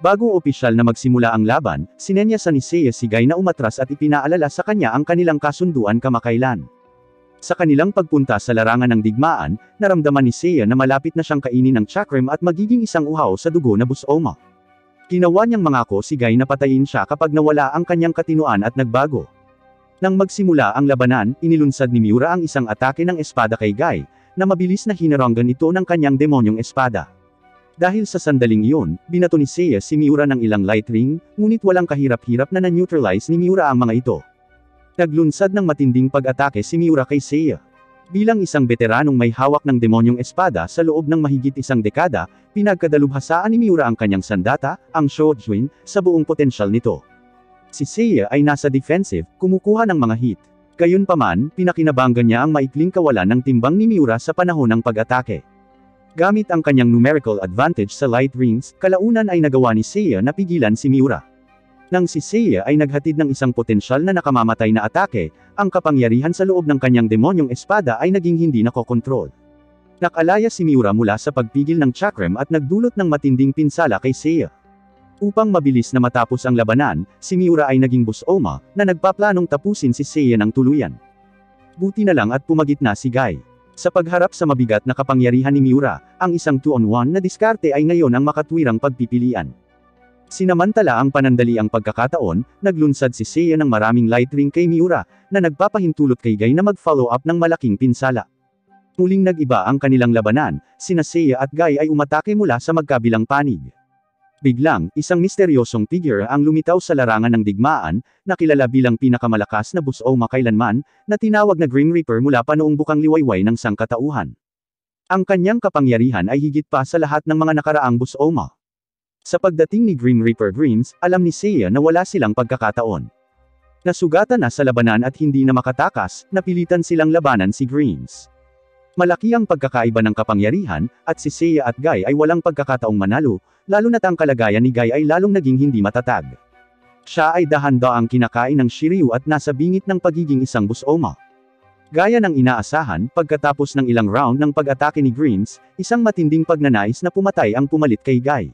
Bago opisyal na magsimula ang laban, sinenyasan ni Seiya si Guy na umatras at ipinaalala sa kanya ang kanilang kasunduan kamakailan. Sa kanilang pagpunta sa larangan ng digmaan, naramdaman ni Seiya na malapit na siyang kainin ng chakram at magiging isang uhaw sa dugo na Busoma. Ginawa niyang mangako si Guy na patayin siya kapag nawala ang kanyang katinuan at nagbago. Nang magsimula ang labanan, inilunsad ni Miura ang isang atake ng espada kay Guy, na mabilis na hinaranggan ito ng kanyang demonyong espada. Dahil sa sandaling iyon, binato ni Seiya si Miura ng ilang light ring, ngunit walang kahirap-hirap na na-neutralize ni Miura ang mga ito. Naglunsad ng matinding pag-atake si Miura kay Seiya. Bilang isang veteranong may hawak ng demonyong espada sa loob ng mahigit isang dekada, pinagkadalubhasaan ni Miura ang kanyang sandata, ang Shojin, sa buong potensyal nito. Si Seiya ay nasa defensive, kumukuha ng mga hit. Gayunpaman, pinakinabangan niya ang maikling kawalan ng timbang ni Miura sa panahon ng pag-atake. Gamit ang kanyang numerical advantage sa light rings, kalaunan ay nagawa ni Seiya na pigilan si Miura. Nang si Seiya ay naghatid ng isang potensyal na nakamamatay na atake, ang kapangyarihan sa loob ng kanyang demonyong espada ay naging hindi nakokontrol. Nakalaya si Miura mula sa pagpigil ng chakram at nagdulot ng matinding pinsala kay Seiya. Upang mabilis na matapos ang labanan, si Miura ay naging Busoma, na nagpaplanong tapusin si Seiya ng tuluyan. Buti na lang at pumagitna si Guy. Sa pagharap sa mabigat na kapangyarihan ni Miura, ang isang 2-on-1 na diskarte ay ngayon ang makatwirang pagpipilian. Sinamantala ang panandaliang pagkakataon, naglunsad si Seiya ng maraming light ring kay Miura, na nagpapahintulot kay Guy na mag-follow up ng malaking pinsala. Muling nag-iba ang kanilang labanan, sina Seiya at Guy ay umatake mula sa magkabilang panig. Biglang, isang misteryosong figure ang lumitaw sa larangan ng digmaan, na kilala bilang pinakamalakas na Busoma kailanman, na tinawag na Grim Reaper mula pa noong bukang liwayway ng sangkatauhan. Ang kanyang kapangyarihan ay higit pa sa lahat ng mga nakaraang Busoma. Sa pagdating ni Grim Reaper Grims, alam ni Seiya na wala silang pagkakataon. Nasugatan na sa labanan at hindi na makatakas, napilitan silang labanan si Grims. Malaki ang pagkakaiba ng kapangyarihan, at si Seiya at Guy ay walang pagkakataong manalo, lalo na't ang kalagayan ni Guy ay lalong naging hindi matatag. Siya ay dahan-daang kinakain ng Shiryu at nasa bingit ng pagiging isang Busoma. Gaya ng inaasahan, pagkatapos ng ilang round ng pag-atake ni Grims, isang matinding pagnanais na pumatay ang pumalit kay Guy.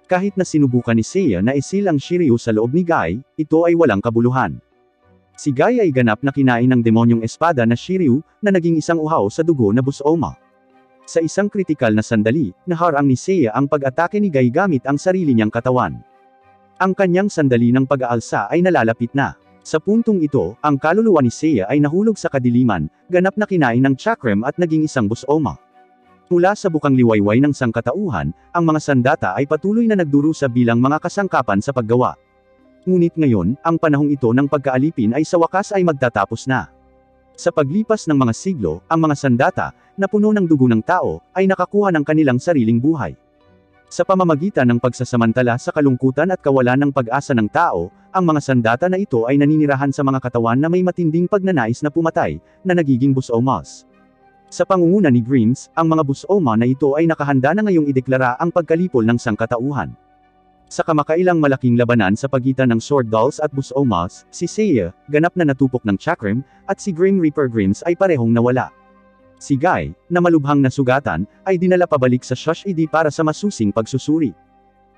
Kahit na sinubukan ni Seiya na isil ang Shiryu sa loob ni Guy, ito ay walang kabuluhan. Si Guy ay ganap na kinain ng demonyong espada na Shiryu, na naging isang uhaw sa dugo na Busoma. Sa isang kritikal na sandali, naharang ni Seiya ang pag-atake ni Guy gamit ang sarili niyang katawan. Ang kanyang sandali ng pag-aalsa ay nalalapit na. Sa puntong ito, ang kaluluwa ni Seiya ay nahulog sa kadiliman, ganap na kinain ng chakram at naging isang Busoma. Mula sa bukang liwayway ng sangkatauhan, ang mga sandata ay patuloy na nagdurusa bilang mga kasangkapan sa paggawa. Ngunit ngayon, ang panahong ito ng pagkaalipin ay sa wakas ay magtatapos na. Sa paglipas ng mga siglo, ang mga sandata, na puno ng dugo ng tao, ay nakakuha ng kanilang sariling buhay. Sa pamamagitan ng pagsasamantala sa kalungkutan at kawalan ng pag-asa ng tao, ang mga sandata na ito ay naninirahan sa mga katawan na may matinding pagnanais na pumatay, na nagiging Busomas. Sa pangunguna ni Grims, ang mga Busoma na ito ay nakahanda na ngayong ideklara ang pagkalipol ng sangkatauhan. Sa kamakailang malaking labanan sa pagitan ng Sword Dolls at Busomas, si Seiya, ganap na natupok ng chakram, at si Grim Reaper Grims ay parehong nawala. Si Guy, na malubhang nasugatan, ay dinala pabalik sa Shush-Edi para sa masusing pagsusuri.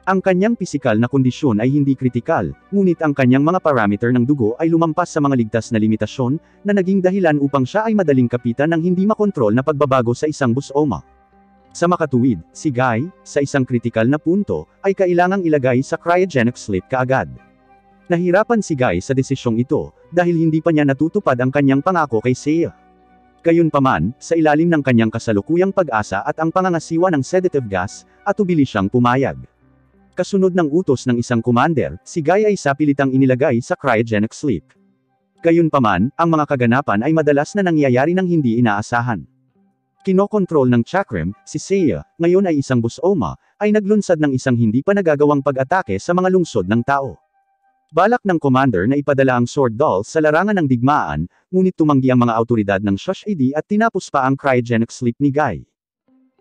Ang kanyang pisikal na kondisyon ay hindi kritikal, ngunit ang kanyang mga parameter ng dugo ay lumampas sa mga ligtas na limitasyon, na naging dahilan upang siya ay madaling kapitan ng hindi makontrol na pagbabago sa isang Busoma. Sa makatuwid, si Guy, sa isang kritikal na punto, ay kailangang ilagay sa cryogenic sleep kaagad. Nahirapan si Guy sa desisyong ito, dahil hindi pa niya natutupad ang kanyang pangako kay Seiya. Gayunpaman, sa ilalim ng kanyang kasalukuyang pag-asa at ang pangangasiwa ng sedative gas, atubili siyang pumayag. Kasunod ng utos ng isang commander, si Guy ay sapilitang inilagay sa cryogenic sleep. Gayunpaman, ang mga kaganapan ay madalas na nangyayari ng hindi inaasahan. Kinokontrol ng chakram, si Seiya, ngayon ay isang Busoma, ay naglunsad ng isang hindi pa nagagawang pag-atake sa mga lungsod ng tao. Balak ng commander na ipadala ang Sword Dolls sa larangan ng digmaan, ngunit tumanggi ang mga autoridad ng Shush-Edi at tinapos pa ang cryogenic sleep ni Guy.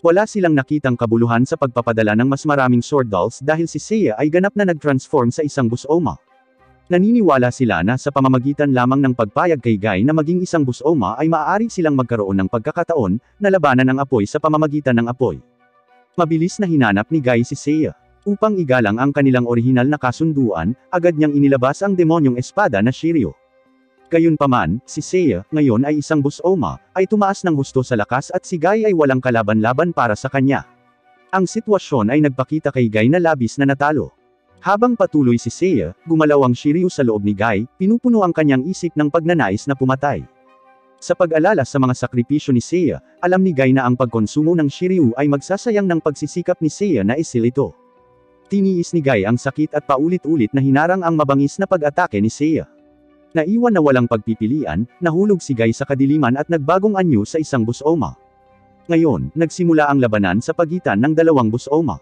Wala silang nakitang kabuluhan sa pagpapadala ng mas maraming Sword Dolls dahil si Seiya ay ganap na nag-transform sa isang Busoma. Naniniwala sila na sa pamamagitan lamang ng pagpayag kay Guy na maging isang Busoma ay maaari silang magkaroon ng pagkakataon, na labanan ang apoy sa pamamagitan ng apoy. Mabilis na hinanap ni Guy si Seiya. Upang igalang ang kanilang orihinal na kasunduan, agad niyang inilabas ang demonyong espada na Shiryu. Gayunpaman, si Seiya, ngayon ay isang Busoma, ay tumaas ng husto sa lakas at si Guy ay walang kalaban-laban para sa kanya. Ang sitwasyon ay nagpakita kay Guy na labis na natalo. Habang patuloy si Seiya, gumalaw ang Shiryu sa loob ni Guy, pinupuno ang kanyang isip ng pagnanais na pumatay. Sa pag-alala sa mga sakripisyo ni Seiya, alam ni Guy na ang pagkonsumo ng Shiryu ay magsasayang ng pagsisikap ni Seiya na isil ito. Tiniis ni Guy ang sakit at paulit-ulit na hinarang ang mabangis na pag-atake ni Seiya. Naiwan na walang pagpipilian, nahulog si Guy sa kadiliman at nagbagong anyo sa isang Busoma. Ngayon, nagsimula ang labanan sa pagitan ng dalawang Busoma.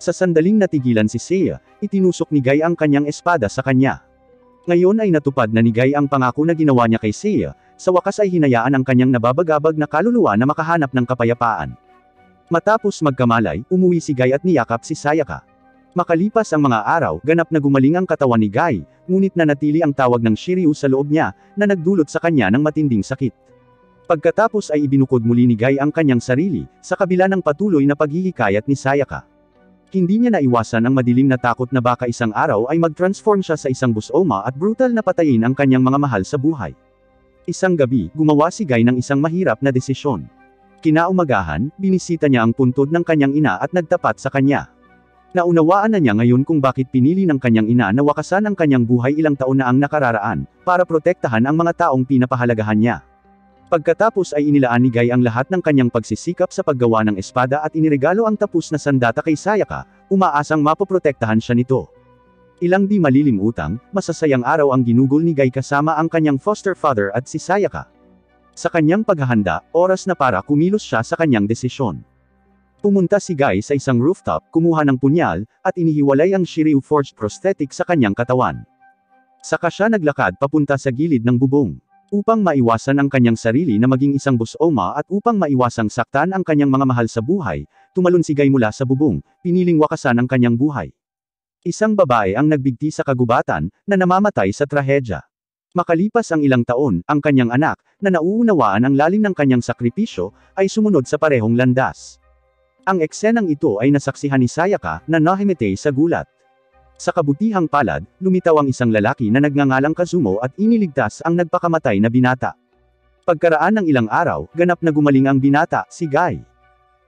Sa sandaling natigilan si Seiya, itinusok ni Guy ang kanyang espada sa kanya. Ngayon ay natupad na ni Guy ang pangako na ginawa niya kay Seiya, sa wakas ay hinayaan ang kanyang nababagabag na kaluluwa na makahanap ng kapayapaan. Matapos magkamalay, umuwi si Guy at niyakap si Sayaka. Makalipas ang mga araw, ganap na gumaling ang katawan ni Guy, ngunit nanatili ang tawag ng Shiryu sa loob niya, na nagdulot sa kanya ng matinding sakit. Pagkatapos ay ibinukod muli ni Guy ang kanyang sarili, sa kabila ng patuloy na paghihikayat ni Sayaka. Hindi niya naiwasan ang madilim na takot na baka isang araw ay mag-transform siya sa isang Busoma at brutal na patayin ang kanyang mga mahal sa buhay. Isang gabi, gumawa si Guy ng isang mahirap na desisyon. Kinaumagahan, binisita niya ang puntod ng kanyang ina at nagtapat sa kanya. Naunawaan na niya ngayon kung bakit pinili ng kanyang ina na wakasan ang kanyang buhay ilang taon na ang nakararaan, para protektahan ang mga taong pinapahalagahan niya. Pagkatapos ay inilaan ni Guy ang lahat ng kanyang pagsisikap sa paggawa ng espada at iniregalo ang tapos na sandata kay Sayaka, umaasang mapoprotektahan siya nito. Ilang di malilim utang, masasayang araw ang ginugol ni Guy kasama ang kanyang foster father at si Sayaka. Sa kanyang paghahanda, oras na para kumilos siya sa kanyang desisyon. Pumunta si Guy sa isang rooftop, kumuha ng punyal, at inihiwalay ang Shiryu forged prosthetic sa kanyang katawan. Saka siya naglakad papunta sa gilid ng bubong. Upang maiwasan ang kanyang sarili na maging isang busoma at upang maiwasang saktan ang kanyang mga mahal sa buhay, tumalon si Guy mula sa bubong, piniling wakasan ang kanyang buhay. Isang babae ang nagbigti sa kagubatan, na namamatay sa trahedya. Makalipas ang ilang taon, ang kanyang anak, na nauunawaan ang lalim ng kanyang sakripisyo, ay sumunod sa parehong landas. Ang eksenang ito ay nasaksihan ni Sayaka, na nahimatay sa gulat. Sa kabutihang palad, lumitaw ang isang lalaki na nagngangalang Kazumo at iniligtas ang nagpakamatay na binata. Pagkaraan ng ilang araw, ganap na gumaling ang binata, si Guy.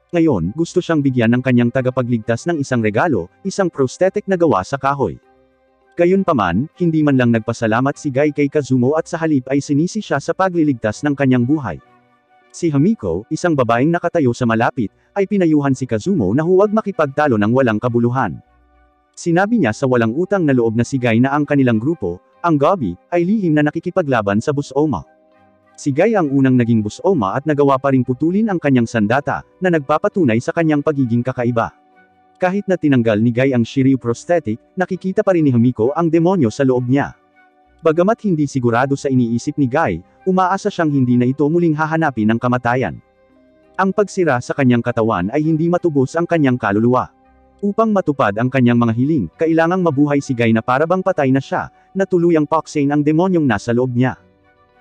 Ngayon, gusto siyang bigyan ng kanyang tagapagligtas ng isang regalo, isang prosthetic na gawa sa kahoy. Gayunpaman, hindi man lang nagpasalamat si Guy kay Kazumo at sa halip ay sinisi siya sa pagliligtas ng kanyang buhay. Si Hamiko, isang babaeng nakatayo sa malapit, ay pinayuhan si Kazumo na huwag makipagtalo ng walang kabuluhan. Sinabi niya sa walang utang na loob na si Guy na ang kanilang grupo, ang Gobi, ay lihim na nakikipaglaban sa Busoma. Si Guy ang unang naging Busoma at nagawa pa ring putulin ang kanyang sandata, na nagpapatunay sa kanyang pagiging kakaiba. Kahit na tinanggal ni Guy ang Shiryu prosthetic, nakikita pa rin ni Hamiko ang demonyo sa loob niya. Bagamat hindi sigurado sa iniisip ni Guy, umaasa siyang hindi na ito muling hahanapin ng kamatayan. Ang pagsira sa kanyang katawan ay hindi matubos ang kanyang kaluluwa. Upang matupad ang kanyang mga hiling, kailangang mabuhay si Guy na parabang patay na siya, na tuluyang paksain ang demonyong nasa loob niya.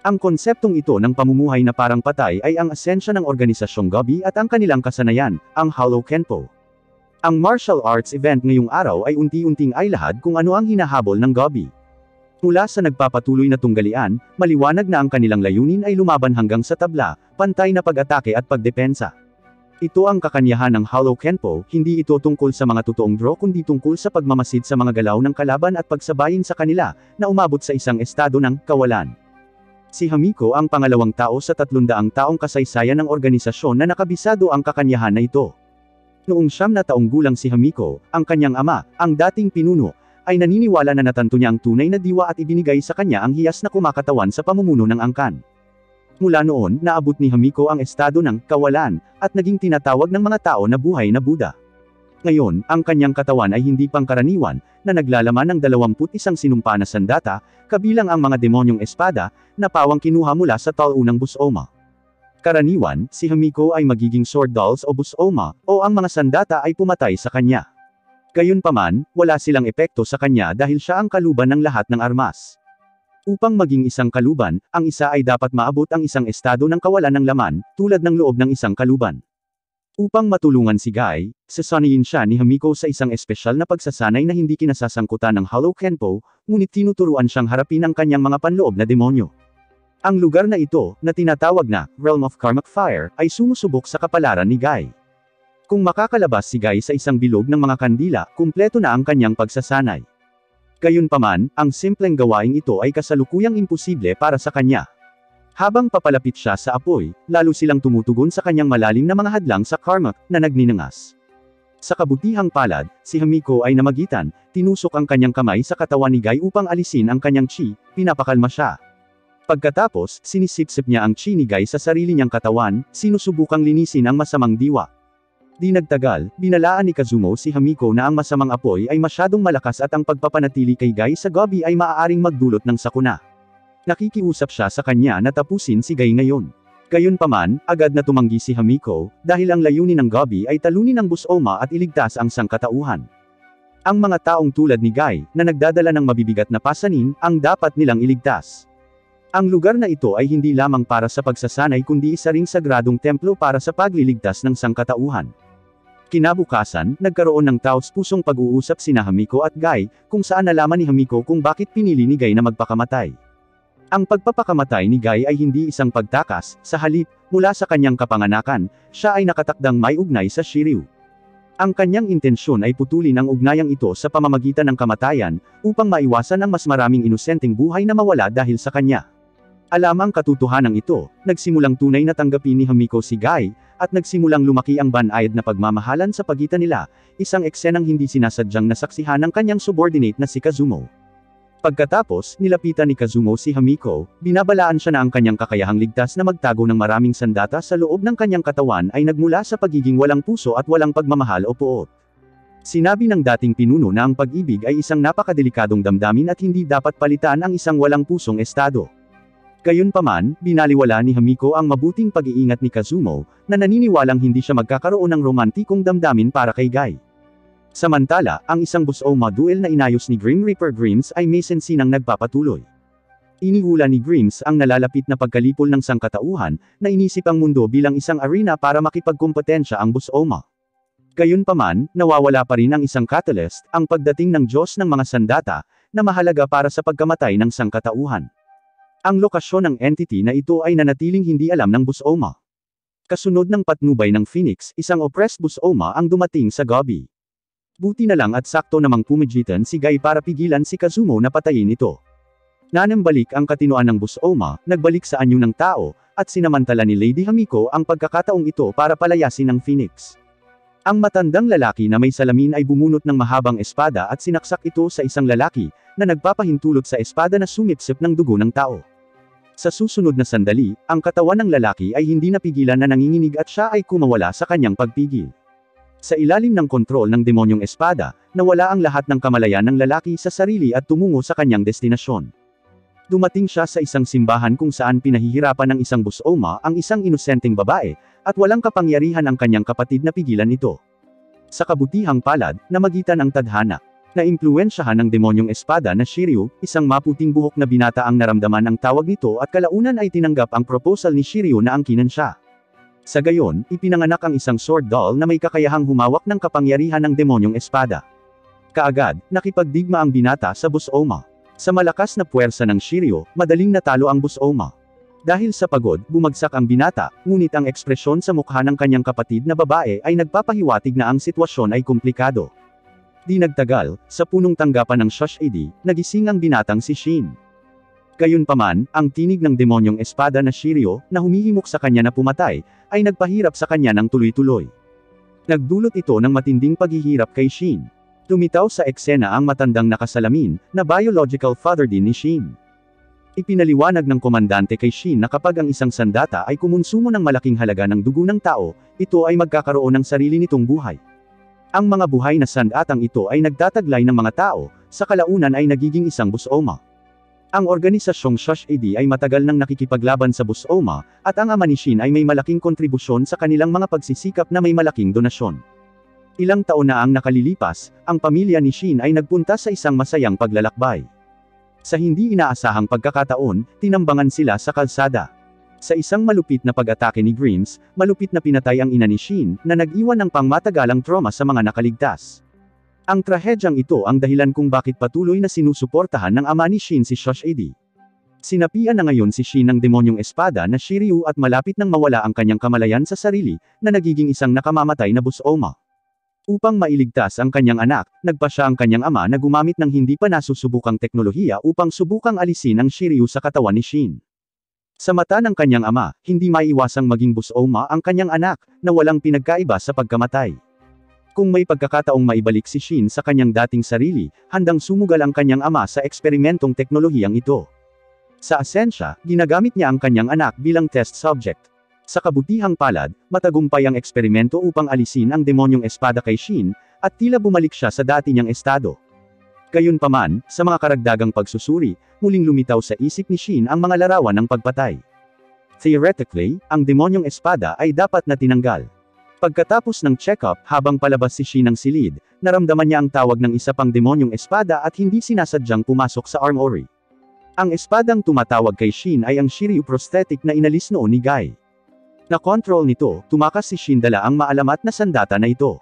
Ang konseptong ito ng pamumuhay na parang patay ay ang esensya ng organisasyong Gobi at ang kanilang kasanayan, ang Hollow Kenpo. Ang martial arts event ngayong araw ay unti-unting ay lahad kung ano ang hinahabol ng Gobi. Mula sa nagpapatuloy na tunggalian, maliwanag na ang kanilang layunin ay lumaban hanggang sa tabla, pantay na pag-atake at pagdepensa. Ito ang kakanyahan ng Hollow Kenpo, hindi ito tungkol sa mga totoong draw kundi tungkol sa pagmamasid sa mga galaw ng kalaban at pagsabayin sa kanila, na umabot sa isang estado ng kawalan. Si Hamiko ang pangalawang tao sa 300 taong kasaysayan ng organisasyon na nakabisado ang kakanyahan na ito. Noong 9 na taong gulang si Hamiko, ang kanyang ama, ang dating pinuno, ay naniniwala na natanto niya ang tunay na diwa at ibinigay sa kanya ang hiyas na kumakatawan sa pamumuno ng angkan. Mula noon, naabot ni Hamiko ang estado ng kawalan, at naging tinatawag ng mga tao na buhay na Buddha. Ngayon, ang kanyang katawan ay hindi pangkaraniwan, na naglalaman ng 21 sinumpa na sandata, kabilang ang mga demonyong espada, na pawang kinuha mula sa taunang Busoma. Karaniwan, si Hamiko ay magiging sword dolls o Busoma, o ang mga sandata ay pumatay sa kanya. Gayunpaman, wala silang epekto sa kanya dahil siya ang kaluban ng lahat ng armas. Upang maging isang kaluban, ang isa ay dapat maabot ang isang estado ng kawalan ng laman, tulad ng loob ng isang kaluban. Upang matulungan si Guy, sasanayin siya ni Hamiko sa isang espesyal na pagsasanay na hindi kinasasangkutan ng Hollow Kenpo, ngunit tinuturuan siyang harapin ang kanyang mga panloob na demonyo. Ang lugar na ito, na tinatawag na Realm of Karmic Fire, ay sumusubok sa kapalaran ni Guy. Kung makakalabas si Guy sa isang bilog ng mga kandila, kumpleto na ang kanyang pagsasanay. Gayunpaman, ang simpleng gawaing ito ay kasalukuyang imposible para sa kanya. Habang papalapit siya sa apoy, lalo silang tumutugon sa kanyang malalim na mga hadlang sa karma, na nagninangas. Sa kabutihang palad, si Hamiko ay namagitan, tinusok ang kanyang kamay sa katawan ni Guy upang alisin ang kanyang chi, pinapakalma siya. Pagkatapos, sinisipsip niya ang chi ni Guy sa sarili niyang katawan, sinusubukang linisin ang masamang diwa. Di nagtagal, binalaan ni Kazumo si Hamiko na ang masamang apoy ay masyadong malakas at ang pagpapanatili kay Guy sa Gobi ay maaaring magdulot ng sakuna. Nakikiusap siya sa kanya na tapusin si Guy ngayon. Gayunpaman, agad na tumanggi si Hamiko, dahil ang layunin ng Gobi ay talunin ang Busoma at iligtas ang sangkatauhan. Ang mga taong tulad ni Guy, na nagdadala ng mabibigat na pasanin, ang dapat nilang iligtas. Ang lugar na ito ay hindi lamang para sa pagsasanay kundi isa ring sagradong templo para sa pagliligtas ng sangkatauhan. Kinabukasan, nagkaroon ng taos-pusong pag-uusap sina Hamiko at Guy, kung saan nalaman ni Hamiko kung bakit pinili ni Guy na magpakamatay. Ang pagpapakamatay ni Guy ay hindi isang pagtakas, sa halip, mula sa kanyang kapanganakan, siya ay nakatakdang may ugnay sa Shiryu. Ang kanyang intensyon ay putulin ang ugnayang ito sa pamamagitan ng kamatayan, upang maiwasan ang mas maraming inosenteng buhay na mawala dahil sa kanya. Alam ang katotohanan ito, nagsimulang tunay na tanggapin ni Hamiko si Guy, at nagsimulang lumaki ang banayad na pagmamahalan sa pagitan nila, isang eksenang hindi sinasadyang nasaksihan ng kanyang subordinate na si Kazumo. Pagkatapos, nilapitan ni Kazumo si Hamiko, binabalaan siya na ang kanyang kakayahang ligtas na magtago ng maraming sandata sa loob ng kanyang katawan ay nagmula sa pagiging walang puso at walang pagmamahal o puot. Sinabi ng dating pinuno na ang pag-ibig ay isang napakadelikadong damdamin at hindi dapat palitan ang isang walang pusong estado. Gayunpaman, binaliwala ni Hamiko ang mabuting pag-iingat ni Kazumo, na naniniwalang hindi siya magkakaroon ng romantikong damdamin para kay Guy. Samantala, ang isang Busoma duel na inayos ni Grim Reaper Grims ay may sensinang nagpapatuloy. Iniula ni Grims ang nalalapit na pagkalipol ng sangkatauhan, na inisip ang mundo bilang isang arena para makipagkumpetensya ang Busoma. Gayunpaman, nawawala pa rin ang isang catalyst, ang pagdating ng Diyos ng mga sandata, na mahalaga para sa pagkamatay ng sangkatauhan. Ang lokasyon ng entity na ito ay nanatiling hindi alam ng Busoma. Kasunod ng patnubay ng Phoenix, isang oppressed Busoma ang dumating sa Gobi. Buti na lang at sakto namang pumigitan si Guy para pigilan si Kazumo na patayin ito. Nanambalik ang katinoan ng Busoma, nagbalik sa anyo ng tao, at sinamantala ni Lady Hamiko ang pagkakataong ito para palayasin ang Phoenix. Ang matandang lalaki na may salamin ay bumunot ng mahabang espada at sinaksak ito sa isang lalaki, na nagpapahintulot sa espada na sumipsip ng dugo ng tao. Sa susunod na sandali, ang katawan ng lalaki ay hindi napigilan na nanginginig at siya ay kumawala sa kanyang pagpigil. Sa ilalim ng kontrol ng demonyong espada, nawala ang lahat ng kamalayan ng lalaki sa sarili at tumungo sa kanyang destinasyon. Dumating siya sa isang simbahan kung saan pinahihirapan ng isang Busoma ang isang inosenteng babae, at walang kapangyarihan ang kanyang kapatid na pigilan ito. Sa kabutihang palad, namagitan ang tadhana. Naimpluwensyahan ng demonyong espada na Shiryu, isang maputing buhok na binata ang naramdaman ang tawag nito at kalaunan ay tinanggap ang proposal ni Shiryu na angkinan siya. Sa gayon, ipinanganak ang isang sword doll na may kakayahang humawak ng kapangyarihan ng demonyong espada. Kaagad, nakipagdigma ang binata sa Busoma. Sa malakas na puwersa ng Shiryu, madaling natalo ang Busoma. Dahil sa pagod, bumagsak ang binata, ngunit ang ekspresyon sa mukha ng kanyang kapatid na babae ay nagpapahiwatig na ang sitwasyon ay komplikado. Di nagtagal, sa punong tanggapan ng Shoshide, nagising ang binatang si Shin. Gayunpaman, ang tinig ng demonyong espada na Shiryu, na humihimok sa kanya na pumatay, ay nagpahirap sa kanya ng tuloy-tuloy. Nagdulot ito ng matinding paghihirap kay Shin. Lumitaw sa eksena ang matandang nakasalamin, na biological father din ni Shin. Ipinaliwanag ng komandante kay Shin na kapag ang isang sandata ay kumonsumo ng malaking halaga ng dugo ng tao, ito ay magkakaroon ng sarili nitong buhay. Ang mga buhay na sandatang ito ay nagtataglay ng mga tao, sa kalaunan ay nagiging isang Busoma. Ang organisasyong Shoshide ay matagal nang nakikipaglaban sa Busoma, at ang ama ni Shin ay may malaking kontribusyon sa kanilang mga pagsisikap na may malaking donasyon. Ilang taon na ang nakalilipas, ang pamilya ni Shin ay nagpunta sa isang masayang paglalakbay. Sa hindi inaasahang pagkakataon, tinambangan sila sa kalsada. Sa isang malupit na pag-atake ni Grims, malupit na pinatay ang ina ni Shin, na nag-iwan ng pangmatagalang trauma sa mga nakaligtas. Ang trahedyang ito ang dahilan kung bakit patuloy na sinusuportahan ng ama ni Shin si Shoshide. Sinapian na ngayon si Shin ng demonyong espada na Shiryu at malapit nang mawala ang kanyang kamalayan sa sarili, na nagiging isang nakamamatay na Busoma. Upang mailigtas ang kanyang anak, nagpa siya ang kanyang ama na gumamit ng hindi pa nasusubukang teknolohiya upang subukang alisin ang Shiryu sa katawan ni Shin. Sa mata ng kanyang ama, hindi maiiwasang maging Busoma ang kanyang anak, na walang pinagkaiba sa pagkamatay. Kung may pagkakataong maibalik si Shin sa kanyang dating sarili, handang sumugal ang kanyang ama sa eksperimentong teknolohiyang ito. Sa asensya, ginagamit niya ang kanyang anak bilang test subject. Sa kabutihang palad, matagumpay ang eksperimento upang alisin ang demonyong espada kay Shin, at tila bumalik siya sa dati niyang estado. Gayunpaman, sa mga karagdagang pagsusuri, muling lumitaw sa isip ni Shin ang mga larawan ng pagpatay. Theoretically, ang demonyong espada ay dapat na tinanggal. Pagkatapos ng check-up, habang palabas si Shin ng silid, naramdaman niya ang tawag ng isa pang demonyong espada at hindi sinasadyang pumasok sa armory. Ang espadang tumatawag kay Shin ay ang Shiryu prosthetic na inalis noon ni Guy. Na-control nito, tumakas si Shin dala ang maalamat na sandata na ito.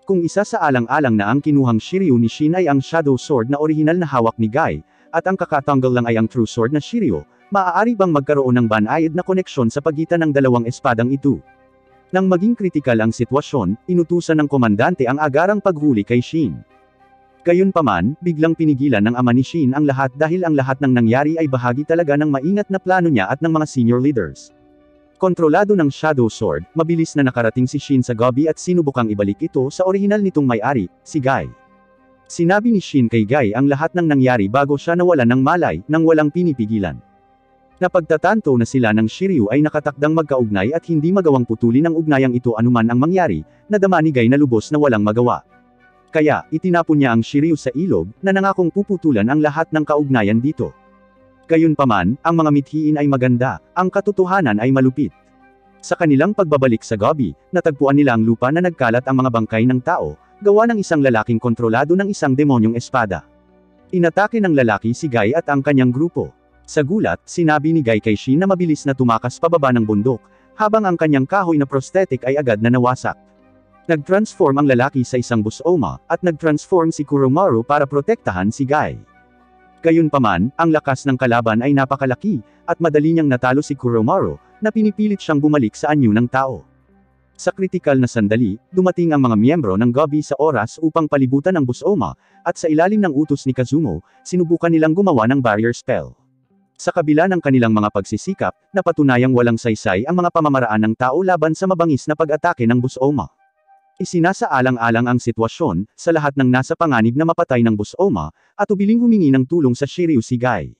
Kung isa sa alang-alang na ang kinuhang Shiryu ni Shin ay ang Shadow Sword na orihinal na hawak ni Guy, at ang kakatanggal lang ay ang True Sword na Shiryu, maaari bang magkaroon ng banayad na koneksyon sa pagitan ng dalawang espadang ito? Nang maging kritikal ang sitwasyon, inutusan ng komandante ang agarang paghuli kay Shin. Gayunpaman, biglang pinigilan ng ama ni Shin ang lahat dahil ang lahat ng nangyari ay bahagi talaga ng maingat na plano niya at ng mga senior leaders. Kontrolado ng Shadow Sword, mabilis na nakarating si Shin sa Gobi at sinubukang ibalik ito sa orihinal nitong may-ari, si Guy. Sinabi ni Shin kay Guy ang lahat ng nangyari bago siya nawalan ng malay, nang walang pinipigilan. Napagtatanto na sila ng Shiryu ay nakatakdang magkaugnay at hindi magawang putulin ang ugnayang ito anuman ang mangyari, nadama ni Guy na lubos na walang magawa. Kaya, itinapon niya ang Shiryu sa ilog, na nangakong puputulan ang lahat ng kaugnayan dito. Gayunpaman, ang mga mithiin ay maganda, ang katotohanan ay malupit. Sa kanilang pagbabalik sa Gobi, natagpuan nila ang lupa na nagkalat ang mga bangkay ng tao, gawa ng isang lalaking kontrolado ng isang demonyong espada. Inatake ng lalaki si Guy at ang kanyang grupo. Sa gulat, sinabi ni Guy kay Shin na mabilis na tumakas pababa ng bundok, habang ang kanyang kahoy na prosthetic ay agad na nawasak. Nag-transform ang lalaki sa isang Busoma, at nag-transform si Kuromaru para protektahan si Guy. Gayunpaman, ang lakas ng kalaban ay napakalaki, at madali niyang natalo si Kuromaru, na pinipilit siyang bumalik sa anyo ng tao. Sa kritikal na sandali, dumating ang mga miyembro ng Gobi sa oras upang palibutan ang Busoma, at sa ilalim ng utos ni Kazumo, sinubukan nilang gumawa ng barrier spell. Sa kabila ng kanilang mga pagsisikap, napatunayang walang saysay ang mga pamamaraan ng tao laban sa mabangis na pag-atake ng Busoma. Isinasaalang-alang ang sitwasyon, sa lahat ng nasa panganib na mapatay ng Busoma, at ubiling humingi ng tulong sa Shiryu si Guy.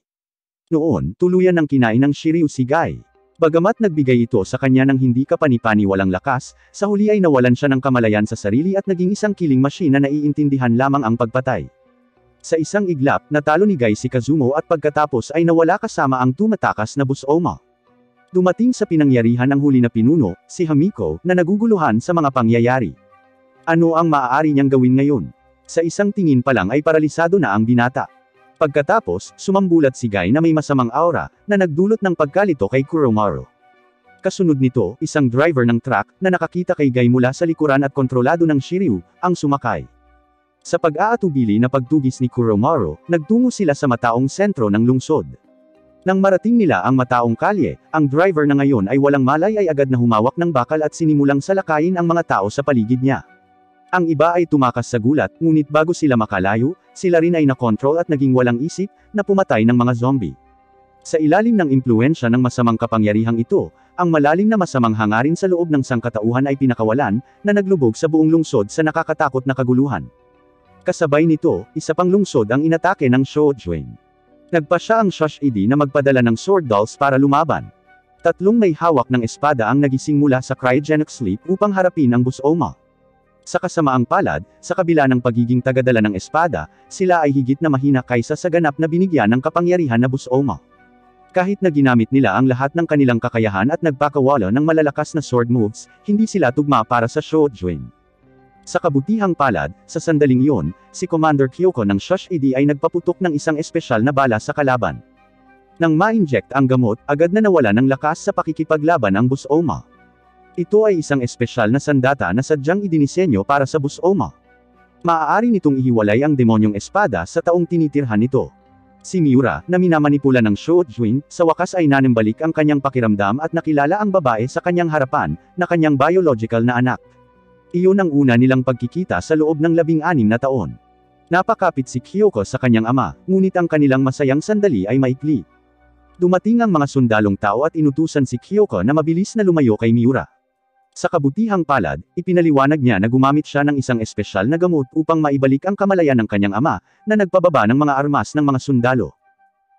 Noon, tuluyan ng kinain ng Shiryu si Guy. Bagamat nagbigay ito sa kanya ng hindi kapani-pani walang lakas, sa huli ay nawalan siya ng kamalayan sa sarili at naging isang killing machine na naiintindihan lamang ang pagpatay. Sa isang iglap, natalo ni Guy si Kazumo at pagkatapos ay nawala kasama ang tumatakas na Busoma. Dumating sa pinangyarihan ang huli na pinuno, si Hamiko, na naguguluhan sa mga pangyayari. Ano ang maaari niyang gawin ngayon? Sa isang tingin pa lang ay paralisado na ang binata. Pagkatapos, sumambulat si Guy na may masamang aura, na nagdulot ng pagkalito kay Kuromaru. Kasunod nito, isang driver ng truck, na nakakita kay Guy mula sa likuran at kontrolado ng Shiryu, ang sumakay. Sa pag-aatubili na pagtugis ni Kuromaru, nagtungo sila sa mataong sentro ng lungsod. Nang marating nila ang mataong kalye, ang driver na ngayon ay walang malay ay agad na humawak ng bakal at sinimulang salakayin ang mga tao sa paligid niya. Ang iba ay tumakas sa gulat, ngunit bago sila makalayo, sila rin ay nakontrol at naging walang isip, na pumatay ng mga zombie. Sa ilalim ng impluensya ng masamang kapangyarihang ito, ang malalim na masamang hangarin sa loob ng sangkatauhan ay pinakawalan, na naglubog sa buong lungsod sa nakakatakot na kaguluhan. Kasabay nito, isa pang lungsod ang inatake ng Shojuen. Nagpasya ang Shoshide na magpadala ng sword dolls para lumaban. Tatlong may hawak ng espada ang nagising mula sa cryogenic sleep upang harapin ang Busoma. Sa kasamaang palad, sa kabila ng pagiging tagadala ng espada, sila ay higit na mahina kaysa sa ganap na binigyan ng kapangyarihan na Busoma. Kahit na ginamit nila ang lahat ng kanilang kakayahan at nagpakawala ng malalakas na sword moves, hindi sila tugma para sa Shojuen. Sa kabutihang palad, sa sandaling iyon, si Commander Kyoko ng Shoshide ay nagpaputok ng isang espesyal na bala sa kalaban. Nang ma-inject ang gamot, agad na nawala ng lakas sa pakikipaglaban ang Busoma. Ito ay isang espesyal na sandata na sadyang idinisenyo para sa Busoma. Maaari nitong ihiwalay ang demonyong espada sa taong tinitirhan nito. Si Miura, na minamanipula ng Shojuen, sa wakas ay nanimbalik ang kanyang pakiramdam at nakilala ang babae sa kanyang harapan, na kanyang biological na anak. Iyon ang una nilang pagkikita sa loob ng 16 na taon. Napakapit si Kyoko sa kanyang ama, ngunit ang kanilang masayang sandali ay maikli. Dumating ang mga sundalong tao at inutusan si Kyoko na mabilis na lumayo kay Miura. Sa kabutihang palad, ipinaliwanag niya na gumamit siya ng isang espesyal na gamot upang maibalik ang kamalayan ng kanyang ama, na nagpababa ng mga armas ng mga sundalo.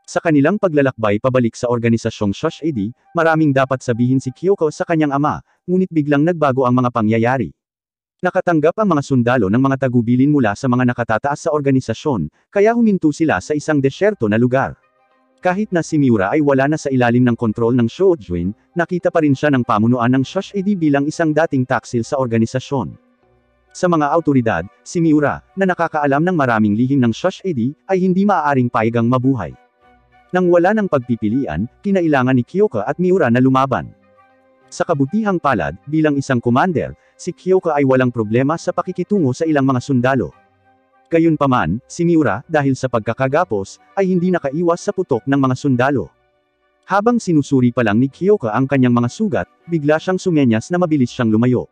Sa kanilang paglalakbay pabalik sa organisasyong Shoshide, maraming dapat sabihin si Kyoko sa kanyang ama, ngunit biglang nagbago ang mga pangyayari. Nakatanggap ang mga sundalo ng mga tagubilin mula sa mga nakatataas sa organisasyon, kaya huminto sila sa isang desyerto na lugar. Kahit na si Miura ay wala na sa ilalim ng kontrol ng Shojuen, nakita pa rin siya ng pamunuan ng Shoshide bilang isang dating taksil sa organisasyon. Sa mga autoridad, si Miura, na nakakaalam ng maraming lihim ng Shoshide, ay hindi maaaring payagang mabuhay. Nang wala ng pagpipilian, kinailangan ni Kyoko at Miura na lumaban. Sa kabutihang palad, bilang isang commander, si Kyoko ay walang problema sa pakikitungo sa ilang mga sundalo. Gayunpaman, si Miura, dahil sa pagkakagapos, ay hindi nakaiwas sa putok ng mga sundalo. Habang sinusuri pa lang ni Kyoko ang kanyang mga sugat, bigla siyang sumenyas na mabilis siyang lumayo.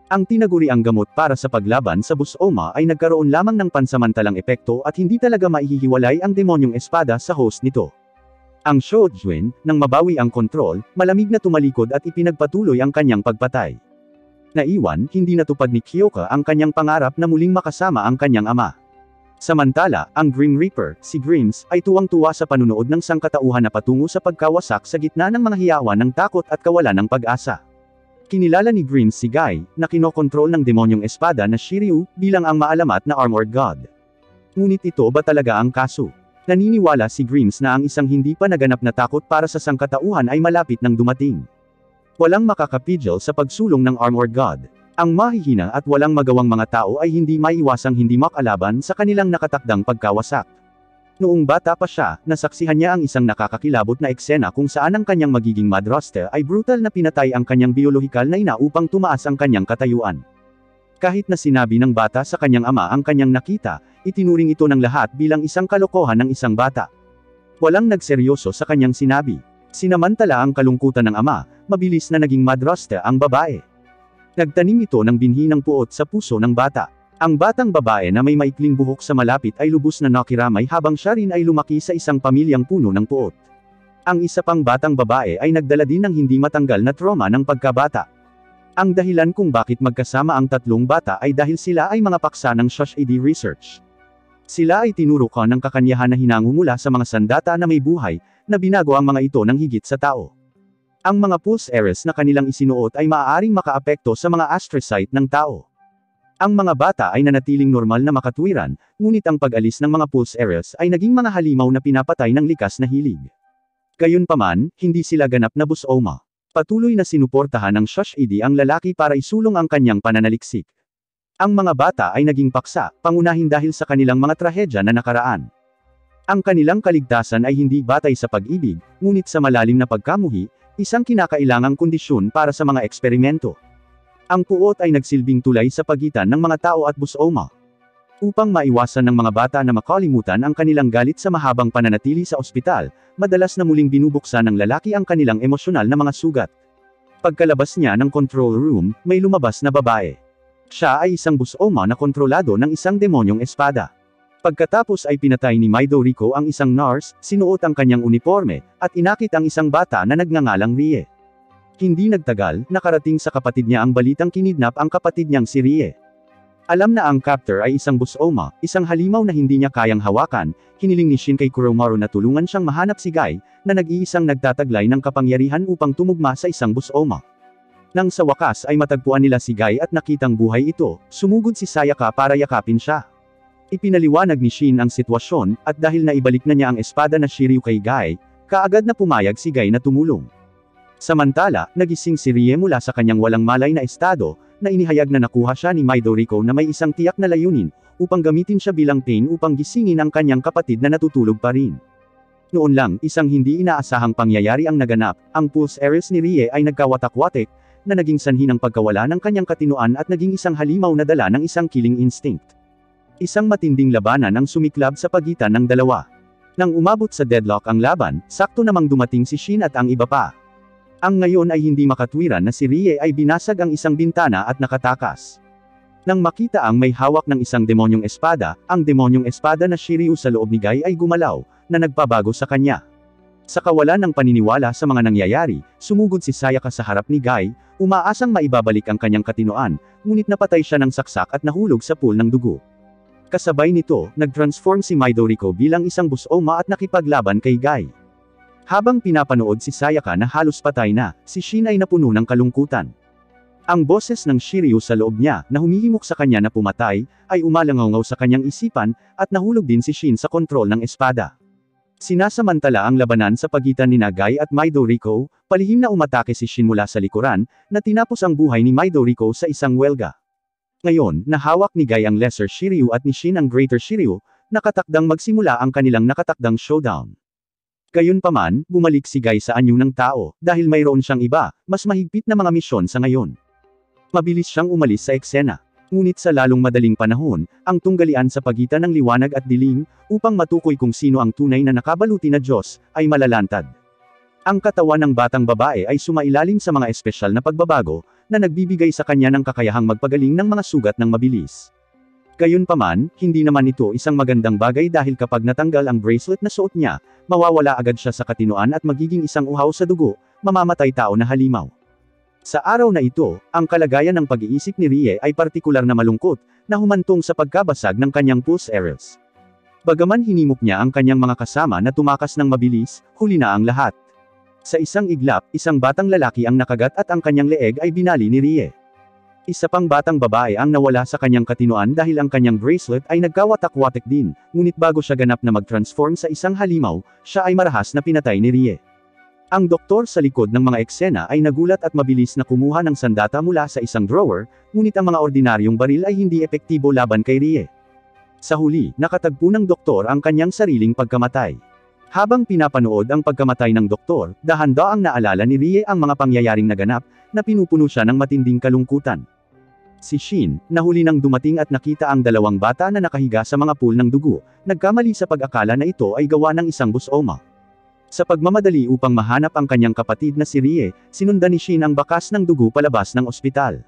Ang tinaguriang gamot para sa paglaban sa Busoma ay nagkaroon lamang ng pansamantalang epekto at hindi talaga maihihiwalay ang demonyong espada sa host nito. Ang Shojuen, nang mabawi ang kontrol, malamig na tumalikod at ipinagpatuloy ang kanyang pagpatay. Naiwan, hindi natupad ni Kyoko ang kanyang pangarap na muling makasama ang kanyang ama. Samantala, ang Grim Reaper, si Grims, ay tuwang-tuwa sa panunood ng sangkatauhan na patungo sa pagkawasak sa gitna ng mga hiyawan ng takot at kawalan ng pag-asa. Kinilala ni Grims si Guy, na kinokontrol ng demonyong espada na Shiryu, bilang ang maalamat na Armored God. Ngunit ito ba talaga ang kaso? Naniniwala si Grimes na ang isang hindi pa naganap na takot para sa sangkatauhan ay malapit nang dumating. Walang makakapigil sa pagsulong ng Armored God. Ang mahihina at walang magawang mga tao ay hindi maiwasang hindi makalaban sa kanilang nakatakdang pagkawasak. Noong bata pa siya, nasaksihan niya ang isang nakakakilabot na eksena kung saan ang kanyang magiging madrasta ay brutal na pinatay ang kanyang biolohikal na ina upang tumaas ang kanyang katayuan. Kahit na sinabi ng bata sa kanyang ama ang kanyang nakita, itinuring ito ng lahat bilang isang kalokohan ng isang bata. Walang nagseryoso sa kanyang sinabi. Sinamantala ang kalungkutan ng ama, mabilis na naging madrasta ang babae. Nagtanim ito ng binhi ng puot sa puso ng bata. Ang batang babae na may maikling buhok sa malapit ay lubos na nakiramay habang siya rin ay lumaki sa isang pamilyang puno ng puot. Ang isa pang batang babae ay nagdala din ng hindi matanggal na trauma ng pagkabata. Ang dahilan kung bakit magkasama ang tatlong bata ay dahil sila ay mga paksa ng SHD research. Sila ay tinurukan ng kakanyahan na hinango mula sa mga sandata na may buhay, na binago ang mga ito ng higit sa tao. Ang mga pulse areas na kanilang isinuot ay maaaring makaapekto sa mga astrocyte ng tao. Ang mga bata ay nanatiling normal na makatwiran, ngunit ang pag-alis ng mga pulse areas ay naging mga halimaw na pinapatay ng likas na hilig. Gayunpaman, hindi sila ganap na busoma. Patuloy na sinuportahan ng SHD ang lalaki para isulong ang kanyang pananaliksik. Ang mga bata ay naging paksa, pangunahin dahil sa kanilang mga trahedya na nakaraan. Ang kanilang kaligtasan ay hindi batay sa pag-ibig, ngunit sa malalim na pagkamuhi, isang kinakailangang kondisyon para sa mga eksperimento. Ang puot ay nagsilbing tulay sa pagitan ng mga tao at busoma. Upang maiwasan ng mga bata na makalimutan ang kanilang galit sa mahabang pananatili sa ospital, madalas na muling binubuksan ng lalaki ang kanilang emosyonal na mga sugat. Pagkalabas niya ng control room, may lumabas na babae. Siya ay isang busoma na kontrolado ng isang demonyong espada. Pagkatapos ay pinatay ni Midoriko ang isang nurse, sinuot ang kanyang uniforme, at inakit ang isang bata na nagngangalang Rie. Hindi nagtagal, nakarating sa kapatid niya ang balitang kinidnap ang kapatid niyang si Rie. Alam na ang captor ay isang busoma, isang halimaw na hindi niya kayang hawakan, hiniling ni Shin kay Kuromaru na tulungan siyang mahanap si Guy, na nag-iisang nagtataglay ng kapangyarihan upang tumugma sa isang busoma. Nang sa wakas ay matagpuan nila si Guy at nakitang buhay ito, sumugod si Sayaka para yakapin siya. Ipinaliwanag ni Shin ang sitwasyon, at dahil naibalik na niya ang espada na Shiryu kay Guy, kaagad na pumayag si Guy na tumulong. Samantala, nagising si Rie mula sa kanyang walang malay na estado, na inihayag na nakuha siya ni Midoriko na may isang tiyak na layunin, upang gamitin siya bilang pain upang gisingin ang kanyang kapatid na natutulog pa rin. Noon lang, isang hindi inaasahang pangyayari ang naganap, ang pulse areas ni Rie ay nagkawatak-watik, na naging sanhi ng pagkawala ng kanyang katinuan at naging isang halimaw na dala ng isang killing instinct. Isang matinding labanan ang sumiklab sa pagitan ng dalawa. Nang umabot sa deadlock ang laban, sakto namang dumating si Shin at ang iba pa. Ang ngayon ay hindi makatwiran na si Rie ay binasag ang isang bintana at nakatakas. Nang makita ang may hawak ng isang demonyong espada, ang demonyong espada na Shiryu sa loob ni Guy ay gumalaw, na nagpabago sa kanya. Sa kawalan ng paniniwala sa mga nangyayari, sumugod si Sayaka sa harap ni Guy, umaasang maibabalik ang kanyang katinoan, ngunit napatay siya ng saksak at nahulog sa pool ng dugo. Kasabay nito, nag-transform si Midoriko bilang isang busoma at nakipaglaban kay Guy. Habang pinapanood si Sayaka na halos patay na, si Shin ay napuno ng kalungkutan. Ang boses ng Shiryu sa loob niya, na humihimok sa kanya na pumatay, ay umalangaw sa kanyang isipan, at nahulog din si Shin sa kontrol ng espada. Sinasamantala ang labanan sa pagitan ni Guy at Midoriko, palihim na umatake si Shin mula sa likuran, na tinapos ang buhay ni Midoriko sa isang welga. Ngayon, nahawak ni Guy ang Lesser Shiryu at ni Shin ang Greater Shiryu, nakatakdang magsimula ang kanilang nakatakdang showdown. Gayunpaman, bumalik si Guy sa anyo ng tao, dahil mayroon siyang iba, mas mahigpit na mga misyon sa ngayon. Mabilis siyang umalis sa eksena. Ngunit sa lalong madaling panahon, ang tunggalian sa pagitan ng liwanag at dilim, upang matukoy kung sino ang tunay na nakabaluti na Diyos, ay malalantad. Ang katawan ng batang babae ay sumailalim sa mga espesyal na pagbabago, na nagbibigay sa kanya ng kakayahang magpagaling ng mga sugat ng mabilis. Gayunpaman, hindi naman ito isang magandang bagay dahil kapag natanggal ang bracelet na suot niya, mawawala agad siya sa katinoan at magiging isang uhaw sa dugo, mamamatay tao na halimaw. Sa araw na ito, ang kalagayan ng pag-iisip ni Rie ay partikular na malungkot, na humantong sa pagkabasag ng kanyang pulse areas. Bagaman hinimok niya ang kanyang mga kasama na tumakas ng mabilis, huli na ang lahat. Sa isang iglap, isang batang lalaki ang nakagat at ang kanyang leeg ay binali ni Rie. Isa pang batang babae ang nawala sa kanyang katinoan dahil ang kanyang bracelet ay nagkawatak-watak din, ngunit bago siya ganap na mag-transform sa isang halimaw, siya ay marahas na pinatay ni Rie. Ang doktor sa likod ng mga eksena ay nagulat at mabilis na kumuha ng sandata mula sa isang drawer, ngunit ang mga ordinaryong baril ay hindi epektibo laban kay Rie. Sa huli, nakatagpo ng doktor ang kanyang sariling pagkamatay. Habang pinapanood ang pagkamatay ng doktor, dahan-daang naalala ni Rie ang mga pangyayaring naganap, na pinupuno siya ng matinding kalungkutan. Si Shin, nahuli nang dumating at nakita ang dalawang bata na nakahiga sa mga pool ng dugo, nagkamali sa pag-akala na ito ay gawa ng isang busoma. Sa pagmamadali upang mahanap ang kanyang kapatid na si Rie, sinundan ni Shin ang bakas ng dugo palabas ng ospital.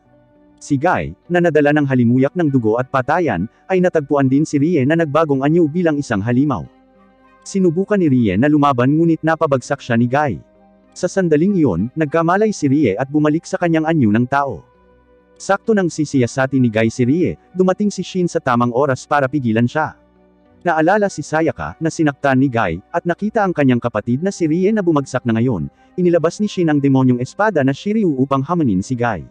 Si Guy, na nadala ng halimuyak ng dugo at patayan, ay natagpuan din si Rie na nagbagong anyo bilang isang halimaw. Sinubukan ni Rie na lumaban ngunit napabagsak siya ni Guy. Sa sandaling iyon, nagkamalay si Rie at bumalik sa kanyang anyo ng tao. Sakto nang sisiyasati ni Guy si Rie, dumating si Shin sa tamang oras para pigilan siya. Naalala si Sayaka, na sinaktan ni Guy, at nakita ang kanyang kapatid na si Rie na bumagsak na ngayon, inilabas ni Shin ang demonyong espada na Shiryu upang hamanin si Guy.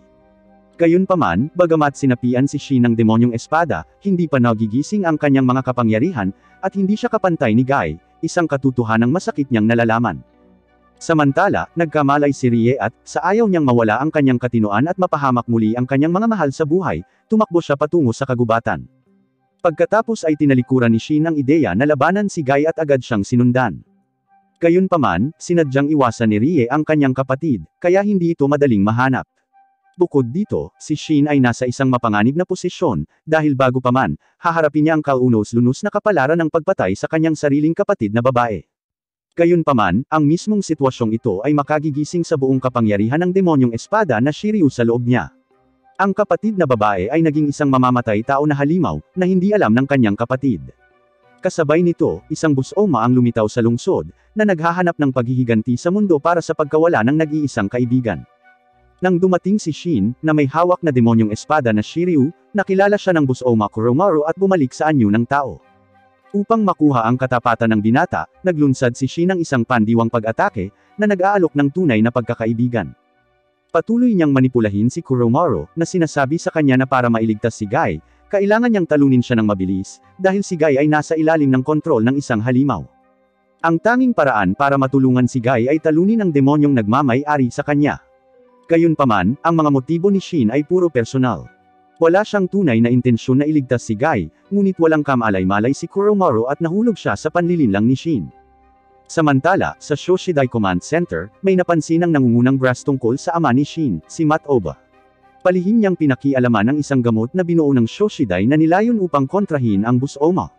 Gayunpaman, bagamat sinapian si Shin ng demonyong espada, hindi pa nagigising ang kanyang mga kapangyarihan, at hindi siya kapantay ni Guy, isang katotohanang masakit niyang nalalaman. Samantala, nagkamalay si Rie at, sa ayaw niyang mawala ang kanyang katinoan at mapahamak muli ang kanyang mga mahal sa buhay, tumakbo siya patungo sa kagubatan. Pagkatapos ay tinalikuran ni Shin ang ideya na labanan si Guy at agad siyang sinundan. Gayunpaman, sinadyang iwasan ni Rie ang kanyang kapatid, kaya hindi ito madaling mahanap. Bukod dito, si Shin ay nasa isang mapanganib na posisyon, dahil bago pa man, haharapin niya ang kaunos-lunos na kapalaran ng pagpatay sa kanyang sariling kapatid na babae. Gayunpaman, ang mismong sitwasyong ito ay makagigising sa buong kapangyarihan ng demonyong espada na Shiryu sa loob niya. Ang kapatid na babae ay naging isang mamamatay tao na halimaw, na hindi alam ng kanyang kapatid. Kasabay nito, isang busoma ang lumitaw sa lungsod, na naghahanap ng paghihiganti sa mundo para sa pagkawala ng nag-iisang kaibigan. Nang dumating si Shin, na may hawak na demonyong espada na Shiryu, nakilala siya ng busoma Kuromaru at bumalik sa anyo ng tao. Upang makuha ang katapatan ng binata, naglunsad si Shin ng isang pandiwang pag-atake, na nag-aalok ng tunay na pagkakaibigan. Patuloy niyang manipulahin si Kuromaru, na sinasabi sa kanya na para mailigtas si Guy, kailangan niyang talunin siya ng mabilis, dahil si Guy ay nasa ilalim ng kontrol ng isang halimaw. Ang tanging paraan para matulungan si Guy ay talunin ang demonyong nagmamay-ari sa kanya. Gayunpaman, ang mga motibo ni Shin ay puro personal. Wala siyang tunay na intensyon na iligtas si Guy, ngunit walang kamalay-malay si Kuromaru at nahulog siya sa panlilinlang ni Shin. Samantala, sa Shoshidai Command Center, may napansin ang nangungunang brass tungkol sa ama ni Shin, si Mat-Oba. Palihim niyang pinakialaman ang isang gamot na binuo ng Shoshidai na nilayon upang kontrahin ang busoma.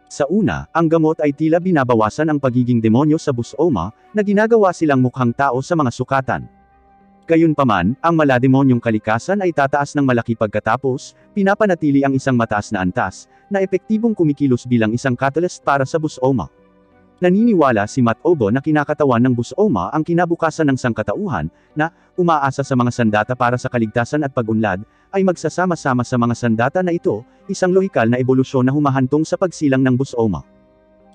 Sa una, ang gamot ay tila binabawasan ang pagiging demonyo sa busoma, na ginagawa silang mukhang tao sa mga sukatan. Gayunpaman, ang malademonyong kalikasan ay tataas ng malaki pagkatapos, pinapanatili ang isang mataas na antas, na epektibong kumikilos bilang isang catalyst para sa busoma. Naniniwala si Mat-Oba na kinakatawan ng busoma ang kinabukasan ng sangkatauhan, na, umaasa sa mga sandata para sa kaligtasan at pag-unlad, ay magsasama-sama sa mga sandata na ito, isang lohikal na ebolusyon na humahantong sa pagsilang ng busoma.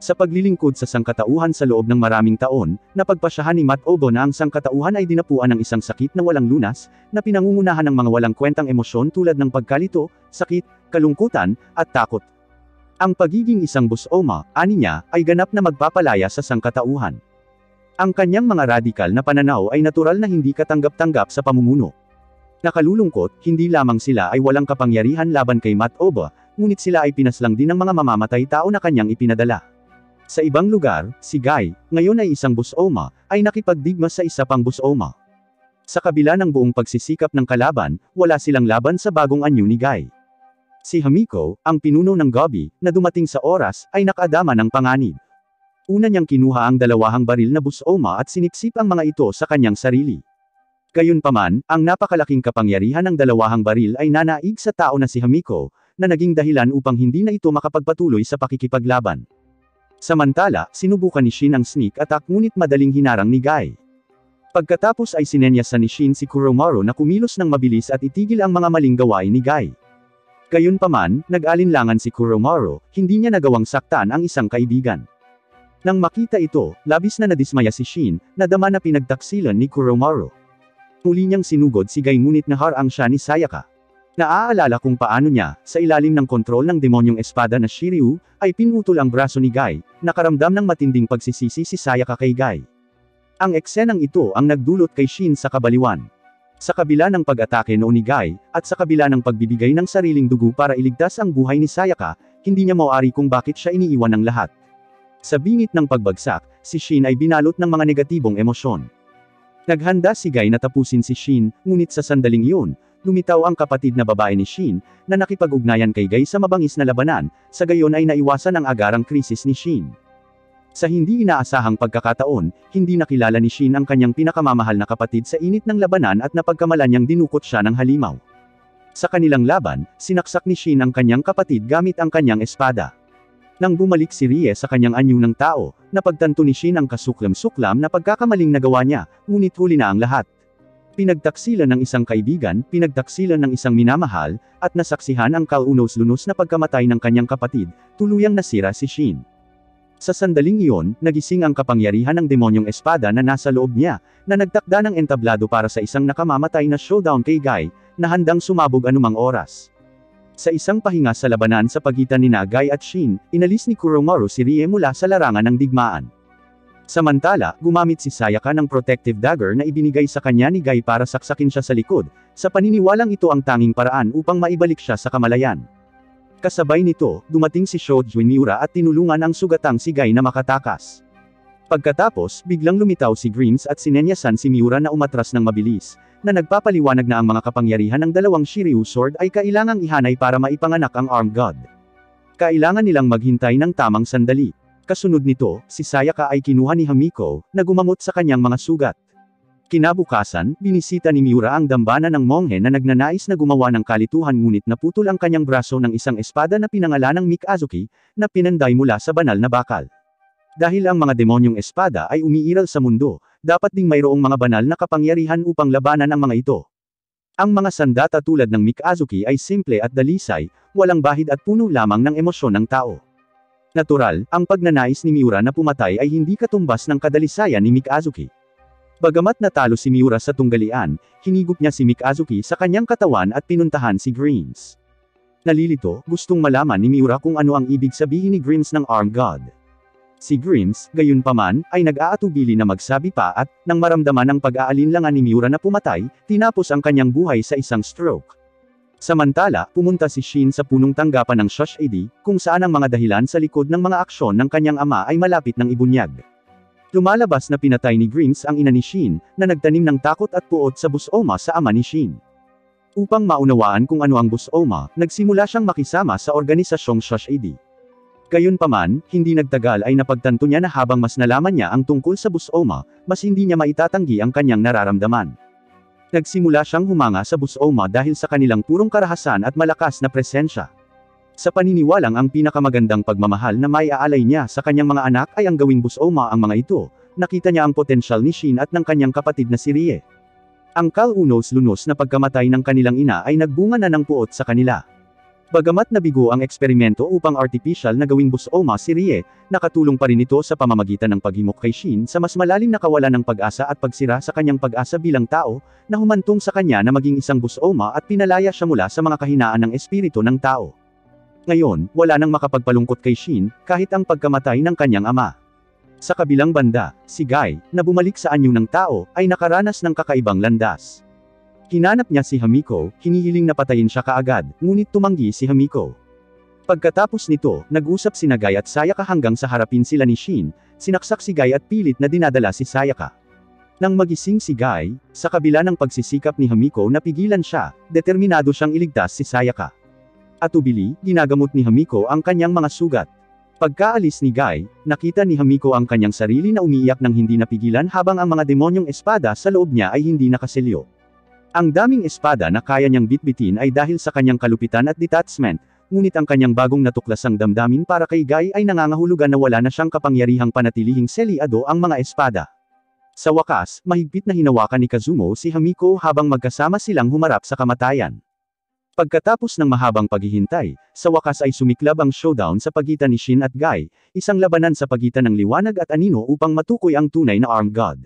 Sa paglilingkod sa sangkatauhan sa loob ng maraming taon, napagpasyahan ni Mat-Oba na ang sangkatauhan ay dinapuan ng isang sakit na walang lunas, na pinangungunahan ng mga walang kwentang emosyon tulad ng pagkalito, sakit, kalungkutan, at takot. Ang pagiging isang busoma, ani niya, ay ganap na magpapalaya sa sangkatauhan. Ang kanyang mga radikal na pananaw ay natural na hindi katanggap-tanggap sa pamumuno. Nakalulungkot, hindi lamang sila ay walang kapangyarihan laban kay Mat-Oba, ngunit sila ay pinaslang din ng mga mamamatay tao na kanyang ipinadala. Sa ibang lugar, si Guy, ngayon ay isang busoma, ay nakipagdigma sa isa pang busoma. Sa kabila ng buong pagsisikap ng kalaban, wala silang laban sa bagong anyo ni Guy. Si Hamiko, ang pinuno ng Gobi, na dumating sa oras, ay nakadama ng panganib. Una niyang kinuha ang dalawahang baril na busoma at sinipsip ang mga ito sa kanyang sarili. Gayunpaman, ang napakalaking kapangyarihan ng dalawahang baril ay nanaig sa tao na si Hamiko, na naging dahilan upang hindi na ito makapagpatuloy sa pakikipaglaban. Samantala, sinubukan ni Shin ang sneak attack ngunit madaling hinarang ni Guy. Pagkatapos ay sinenyasan ni Shin si Kuromaru na kumilos ng mabilis at itigil ang mga maling gawain ni Guy. Gayunpaman, nag-alinlangan si Kuromaru, hindi niya nagawang saktan ang isang kaibigan. Nang makita ito, labis na nadismaya si Shin, na dama na pinagtaksilan ni Kuromaru. Muli niyang sinugod si Guy ngunit naharang siya ni Sayaka. Naaalala kung paano niya, sa ilalim ng kontrol ng demonyong espada na Shiryu, ay pinutol ang braso ni Guy, nakaramdam ng matinding pagsisisi si Sayaka kay Guy. Ang eksenang ito ang nagdulot kay Shin sa kabaliwan. Sa kabila ng pag-atake noon ni Guy, at sa kabila ng pagbibigay ng sariling dugo para iligtas ang buhay ni Sayaka, hindi niya mauari kung bakit siya iniiwan ng lahat. Sa bingit ng pagbagsak, si Shin ay binalot ng mga negatibong emosyon. Naghanda si Guy na tapusin si Shin, ngunit sa sandaling iyon, lumitaw ang kapatid na babae ni Shin, na nakipag-ugnayan kay Guy sa mabangis na labanan, sa gayon ay naiwasan ang agarang krisis ni Shin. Sa hindi inaasahang pagkakataon, hindi nakilala ni Shin ang kanyang pinakamamahal na kapatid sa init ng labanan at napagkamalan niyang dinukot siya ng halimaw. Sa kanilang laban, sinaksak ni Shin ang kanyang kapatid gamit ang kanyang espada. Nang bumalik si Rie sa kanyang anyo ng tao, napagtanto ni Shin ang kasuklam-suklam na pagkakamaling nagawa niya, ngunit huli na ang lahat. Pinagtaksilan ng isang kaibigan, pinagtaksilan ng isang minamahal, at nasaksihan ang kaunos-lunos na pagkamatay ng kanyang kapatid, tuluyang nasira si Shin. Sa sandaling iyon, nagising ang kapangyarihan ng demonyong espada na nasa loob niya, na nagtakda ng entablado para sa isang nakamamatay na showdown kay Guy, na handang sumabog anumang oras. Sa isang pahinga sa labanan sa pagitan ni Guy at Shin, inalis ni Kuromaru si Rie mula sa larangan ng digmaan. Samantala, gumamit si Sayaka ng protective dagger na ibinigay sa kanya ni Guy para saksakin siya sa likod, sa paniniwalang ito ang tanging paraan upang maibalik siya sa kamalayan. Kasabay nito, dumating si Shoji Miura at tinulungan ang sugatang si Guy na makatakas. Pagkatapos, biglang lumitaw si Grims at sinenyasan si Miura na umatras ng mabilis, na nagpapaliwanag na ang mga kapangyarihan ng dalawang Shiryu Sword ay kailangang ihanay para maipanganak ang Armed God. Kailangan nilang maghintay ng tamang sandali. Kasunod nito, si Sayaka ay kinuha ni Hamiko, na gumamot sa kanyang mga sugat. Kinabukasan, binisita ni Miura ang dambana ng monghe na nagnanais na gumawa ng kalituhan ngunit naputol ang kanyang braso ng isang espada na pinangalanang Mikazuki, na pinanday mula sa banal na bakal. Dahil ang mga demonyong espada ay umiiral sa mundo, dapat ding mayroong mga banal na kapangyarihan upang labanan ang mga ito. Ang mga sandata tulad ng Mikazuki ay simple at dalisay, walang bahid at puno lamang ng emosyon ng tao. Natural, ang pagnanais ni Miura na pumatay ay hindi katumbas ng kadalisayan ni Mikazuki. Bagamat natalo si Miura sa tunggalian, hinigop niya si Mikazuki sa kanyang katawan at pinuntahan si Grims. Nalilito, gustong malaman ni Miura kung ano ang ibig sabihin ni Grims ng Armed God. Si Grims, gayunpaman, ay nag-aatubili na magsabi pa at, nang maramdaman ang pag-aalinlangan ni Miura na pumatay, tinapos ang kanyang buhay sa isang stroke. Samantala, pumunta si Shin sa punong tanggapan ng Shoshide, kung saan ang mga dahilan sa likod ng mga aksyon ng kanyang ama ay malapit ng ibunyag. Lumalabas na pinatay ni Grims ang ina ni Shin, na nagtanim ng takot at puot sa Busoma sa ama ni Shin. Upang maunawaan kung ano ang Busoma, nagsimula siyang makisama sa organisasyong Shoshide. Gayunpaman, hindi nagtagal ay napagtanto niya na habang mas nalaman niya ang tungkol sa Busoma, mas hindi niya maitatanggi ang kanyang nararamdaman. Nagsimula siyang humanga sa Busoma dahil sa kanilang purong karahasan at malakas na presensya. Sa paniniwalang ang pinakamagandang pagmamahal na maiaalay niya sa kanyang mga anak ay ang gawing Busoma ang mga ito, nakita niya ang potensyal ni Shin at ng kanyang kapatid na si Rie. Ang kaunos-lunos na pagkamatay ng kanilang ina ay nagbunga na ng puot sa kanila. Bagamat nabigo ang eksperimento upang artificial na gawing Busoma si Rie, nakatulong pa rin ito sa pamamagitan ng paghimok kay Shin sa mas malalim na kawalan ng pag-asa at pagsira sa kanyang pag-asa bilang tao, na humantong sa kanya na maging isang Busoma at pinalaya siya mula sa mga kahinaan ng espiritu ng tao. Ngayon, wala nang makapagpalungkot kay Shin, kahit ang pagkamatay ng kanyang ama. Sa kabilang banda, si Guy, na bumalik sa anyo ng tao, ay nakaranas ng kakaibang landas. Hinanap niya si Hamiko, hinihiling na patayin siya kaagad, ngunit tumanggi si Hamiko. Pagkatapos nito, nag-usap sina Guy at Sayaka hanggang sa harapin sila ni Shin, sinaksak si Guy at pilit na dinadala si Sayaka. Nang magising si Guy, sa kabila ng pagsisikap ni Hamiko na pigilan siya, determinado siyang iligtas si Sayaka. Atubili, ginagamot ni Hamiko ang kanyang mga sugat. Pagkaalis ni Guy, nakita ni Hamiko ang kanyang sarili na umiiyak ng hindi napigilan habang ang mga demonyong espada sa loob niya ay hindi nakaselyo. Ang daming espada na kaya niyang bitbitin ay dahil sa kanyang kalupitan at detachment, ngunit ang kanyang bagong natuklasang damdamin para kay Guy ay nangangahulugan na wala na siyang kapangyarihang panatilihing selyado ang mga espada. Sa wakas, mahigpit na hinawakan ni Kazumo si Hamiko habang magkasama silang humarap sa kamatayan. Pagkatapos ng mahabang paghihintay, sa wakas ay sumiklab ang showdown sa pagitan ni Shin at Guy, isang labanan sa pagitan ng liwanag at anino upang matukoy ang tunay na Armed God.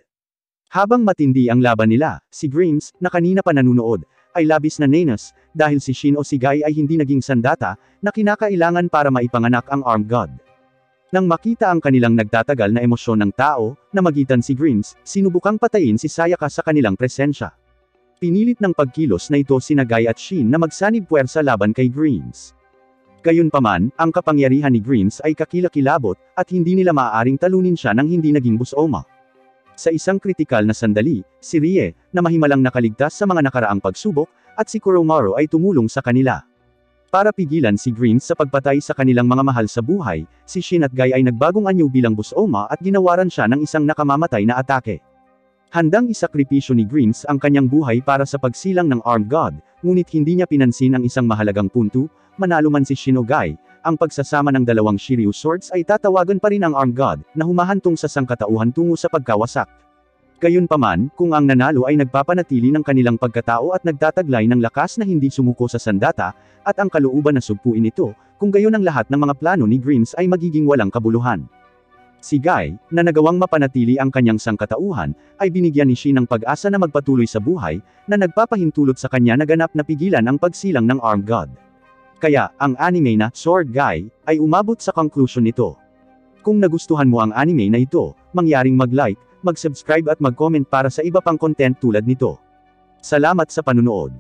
Habang matindi ang laban nila, si Grims, na kanina pa nanunood, ay labis na nanas, dahil si Shin o si Guy ay hindi naging sandata, na kinakailangan para maipanganak ang Armed God. Nang makita ang kanilang nagtatagal na emosyon ng tao, na magitan si Greens, sinubukang patayin si Sayaka sa kanilang presensya. Pinilit ng pagkilos na ito sina Guy at Shin na magsanib puwersa laban kay Greens. Gayunpaman, ang kapangyarihan ni Greens ay kakilakilabot, at hindi nila maaaring talunin siya nang hindi naging Busoma. Sa isang kritikal na sandali, si Rie, na mahimalang nakaligtas sa mga nakaraang pagsubok, at si Kuromaru ay tumulong sa kanila. Para pigilan si Greens sa pagpatay sa kanilang mga mahal sa buhay, si Shin at Guy ay nagbagong anyo bilang Busoma at ginawaran siya ng isang nakamamatay na atake. Handang isakripisyo ni Greens ang kanyang buhay para sa pagsilang ng Armed God, ngunit hindi niya pinansin ang isang mahalagang punto. Manalo man si Shin o Guy, ang pagsasama ng dalawang Shiryu swords ay tatawagan pa rin ang Armed God, na humahantong sa sangkatauhan tungo sa pagkawasak. Gayunpaman, kung ang nanalo ay nagpapanatili ng kanilang pagkatao at nagtataglay ng lakas na hindi sumuko sa sandata, at ang kalooban na sugpuin ito, kung gayon ang lahat ng mga plano ni Greens ay magiging walang kabuluhan. Si Guy, na nagawang mapanatili ang kanyang sangkatauhan, ay binigyan ni Shin ng pag-asa na magpatuloy sa buhay, na nagpapahintulot sa kanya na ganap na pigilan ang pagsilang ng Armed God. Kaya, ang anime na Sword Guy ay umabot sa conclusion nito. Kung nagustuhan mo ang anime na ito, mangyaring mag-like, mag-subscribe at mag-comment para sa iba pang content tulad nito. Salamat sa panunood.